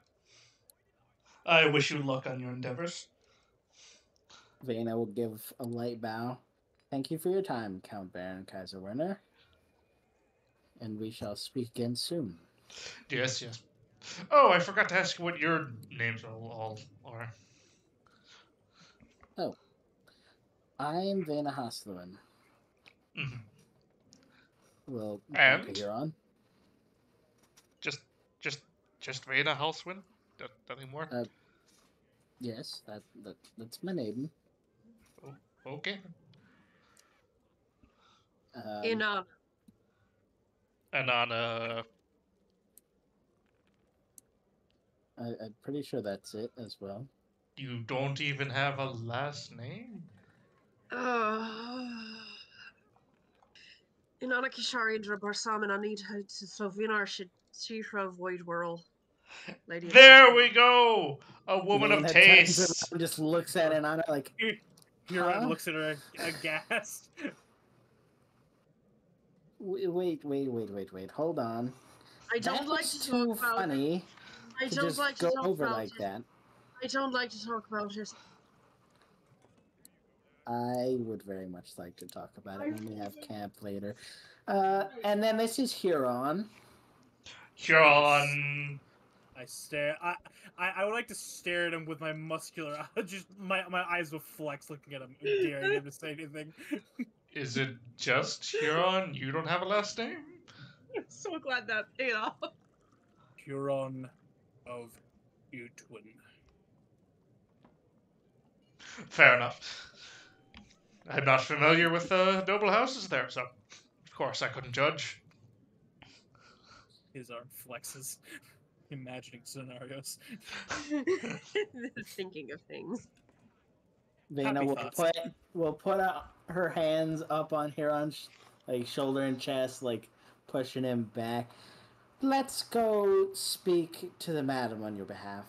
A: I wish you luck on your endeavors.
F: Vena will give a light bow. Thank you for your time, Count Baron Kaiser Werner. And we shall speak again soon.
A: Yes, yes. Oh, I forgot to ask you what your names all are.
F: Oh, I'm Vena Hasluin.
A: Mhm.
F: Will
A: And
F: here on.
A: just, just Veda Halswin. Nothing more.
F: Yes, that's my name.
A: Oh, okay.
D: In
A: And on
F: I'm pretty sure that's it as well.
A: you don't even have a last name.
D: in Anakisharindra Barsaman Anita Sovinar Shifra Void World. Lady of
A: There
D: Suspect.
A: we go. A woman of
F: Vena turns
A: taste.
F: around, just looks at it on it like,
C: Huron
F: Huh?
C: looks at her aghast.
F: wait, hold on.
D: I don't
F: That
D: like
F: was
D: to
F: too
D: talk about
F: funny
D: I
F: to
D: don't
F: just
D: like to
F: go
D: talk
F: over
D: about
F: like
D: it.
F: that.
D: I don't like to talk about it.
F: I would very much like to talk about it when we have camp later. And then this is Huron.
A: Huron.
C: I stare. I would like to stare at him with my muscular. Just my eyes will flex looking at him, daring him to say anything.
A: Is it just Huron? You don't have a last name?
D: I'm so glad that paid off.
C: Huron of Utwin.
A: Fair enough. I'm not familiar with the noble houses there, so of course I couldn't judge.
C: His arm flexes, imagining scenarios.
D: Thinking of things.
F: Vena
C: Happy
F: will
C: thoughts.
F: put out her hands up on Huron's like shoulder and chest, like pushing him back. Let's go speak to the madam on your behalf.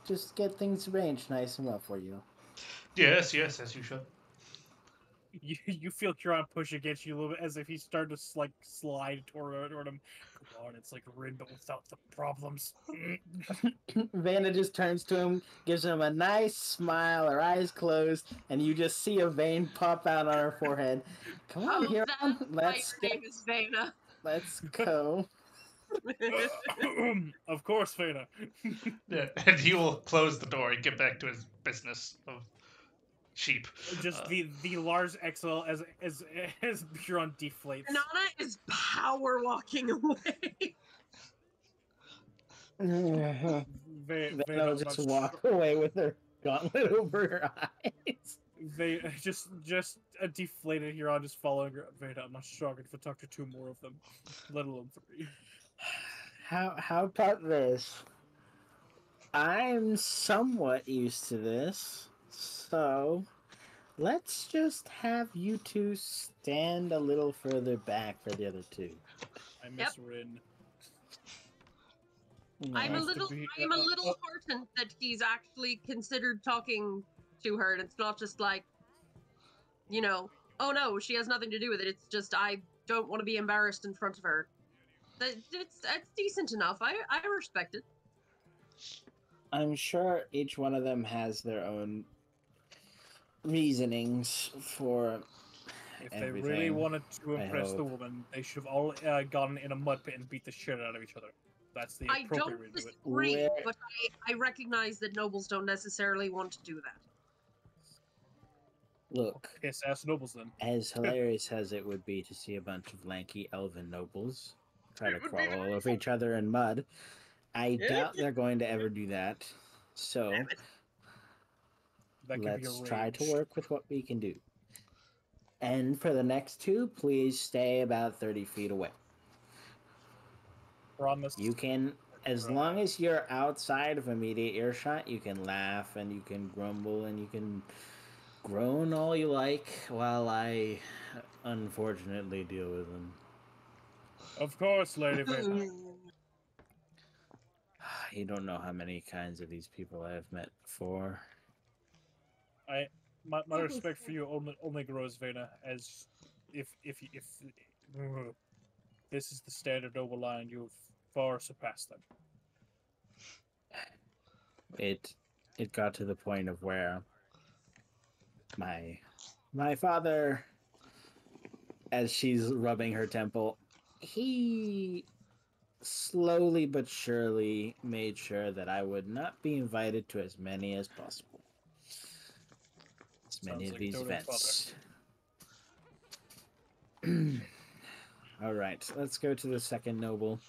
F: Just get things arranged nice and well for you.
A: Yes, yes, as you should.
C: You feel Huron push against you a little bit as if he started to like slide toward him. Come on, it's like Rin, but without the problems.
F: Vanna just turns to him, gives him a nice smile, her eyes closed, and you just see a vein pop out on her forehead. Come on, Huron,
D: That's why your name is Vena.
F: let's go.
C: Of course, Fena.
A: Yeah, and he will close the door and get back to his business of sheep.
C: Just the Lars XL as Huron deflates.
D: Nana is power walking away.
F: Vanna
C: Vena
F: will just walk away with her gauntlet over her eyes.
C: They just a deflated Huron just following her. Vena, I'm not strong enough to talk to two more of them, let alone three.
F: How about this? I'm somewhat used to this, so let's just have you two stand a little further back for the other two.
C: I miss Rin.
D: I'm a
C: Nice to
D: little
C: be-
D: heartened that he's actually considered talking to her, and it's not just like, you know, oh no, she has nothing to do with it. It's just I don't want to be embarrassed in front of her. It's decent enough. I respect it.
F: I'm sure each one of them has their own reasonings for
C: If
F: everything.
C: they really wanted to
F: I
C: impress the
F: hope.
C: woman, they should have all gone in a mud pit and beat the shit out of each other. That's the
D: I
C: appropriate
D: don't
C: way to do it.
D: disagree,
F: Where-
D: but I recognize that nobles don't necessarily want to do that.
F: Look,
C: Piss ass nobles then.
F: as hilarious as it would be to see a bunch of lanky elven nobles try to
D: It would
F: crawl
D: be
F: all over each other in mud, I doubt they're going to ever do that. So
C: That could
F: let's
C: be
F: try to
C: arranged.
F: work with what we can do. And for the next two, please stay about 30 feet away.
C: Promise.
F: You can, as long as you're outside of immediate earshot, you can laugh and you can grumble and you can groan all you like while I unfortunately deal with them.
C: Of course, Lady Vena.
F: You don't know how many kinds of these people I have met before.
C: My respect for you only grows, Vena, as if this is the standard noble line, you've far surpassed them.
F: it got to the point of where my father, as she's rubbing her temple, he slowly but surely made sure that I would not be invited to as many as possible. As many
C: Sounds
F: of
C: like
F: these
C: doting
F: events. All right, let's go to the second noble.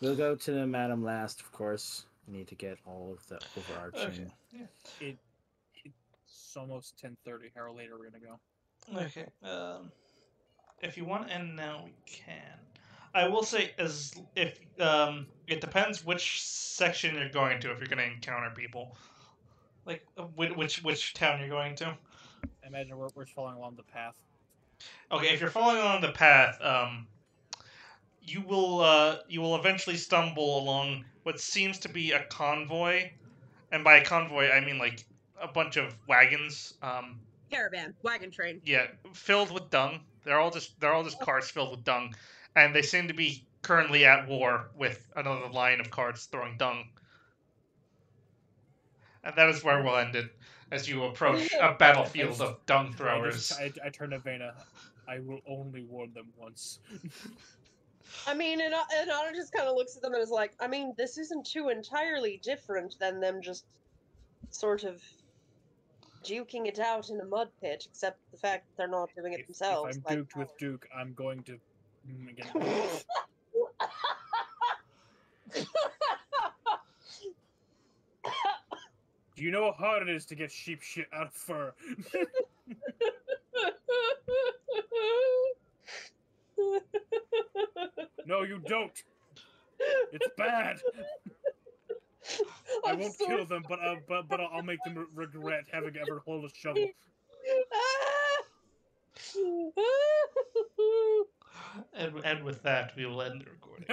F: We'll go to the madam last, of course. We need to get all of the overarching.
A: Okay.
C: It's almost 10:30. How late are we gonna go?
A: Okay. If you want to end now, we can. I will say, as if it depends which section you're going to. If you're going to encounter people, like which town you're going to.
C: I imagine we're just following along the path.
A: Okay, if you're following along the path, you will eventually stumble along what seems to be a convoy, and by a convoy I mean like a bunch of wagons.
E: Caravan, wagon train.
A: Yeah, filled with dung. They're all just carts filled with dung, and they seem to be currently at war with another line of carts throwing dung. And that is where we'll end it, as you approach a battlefield of dung throwers.
C: I turn to Vena. I will only warn them once.
E: I mean, and Anna just kind of looks at them and is like, I mean, this isn't too entirely different than them just sort of duking it out in a mud pit, except the fact that they're not doing it themselves.
C: If I'm duked with Duke, I'm going to again. Do you know how hard it is to get sheep shit out of fur? No, you don't. It's bad. I won't kill them, but I'll make them regret having ever hold a shovel.
A: And with that, we will end the recording.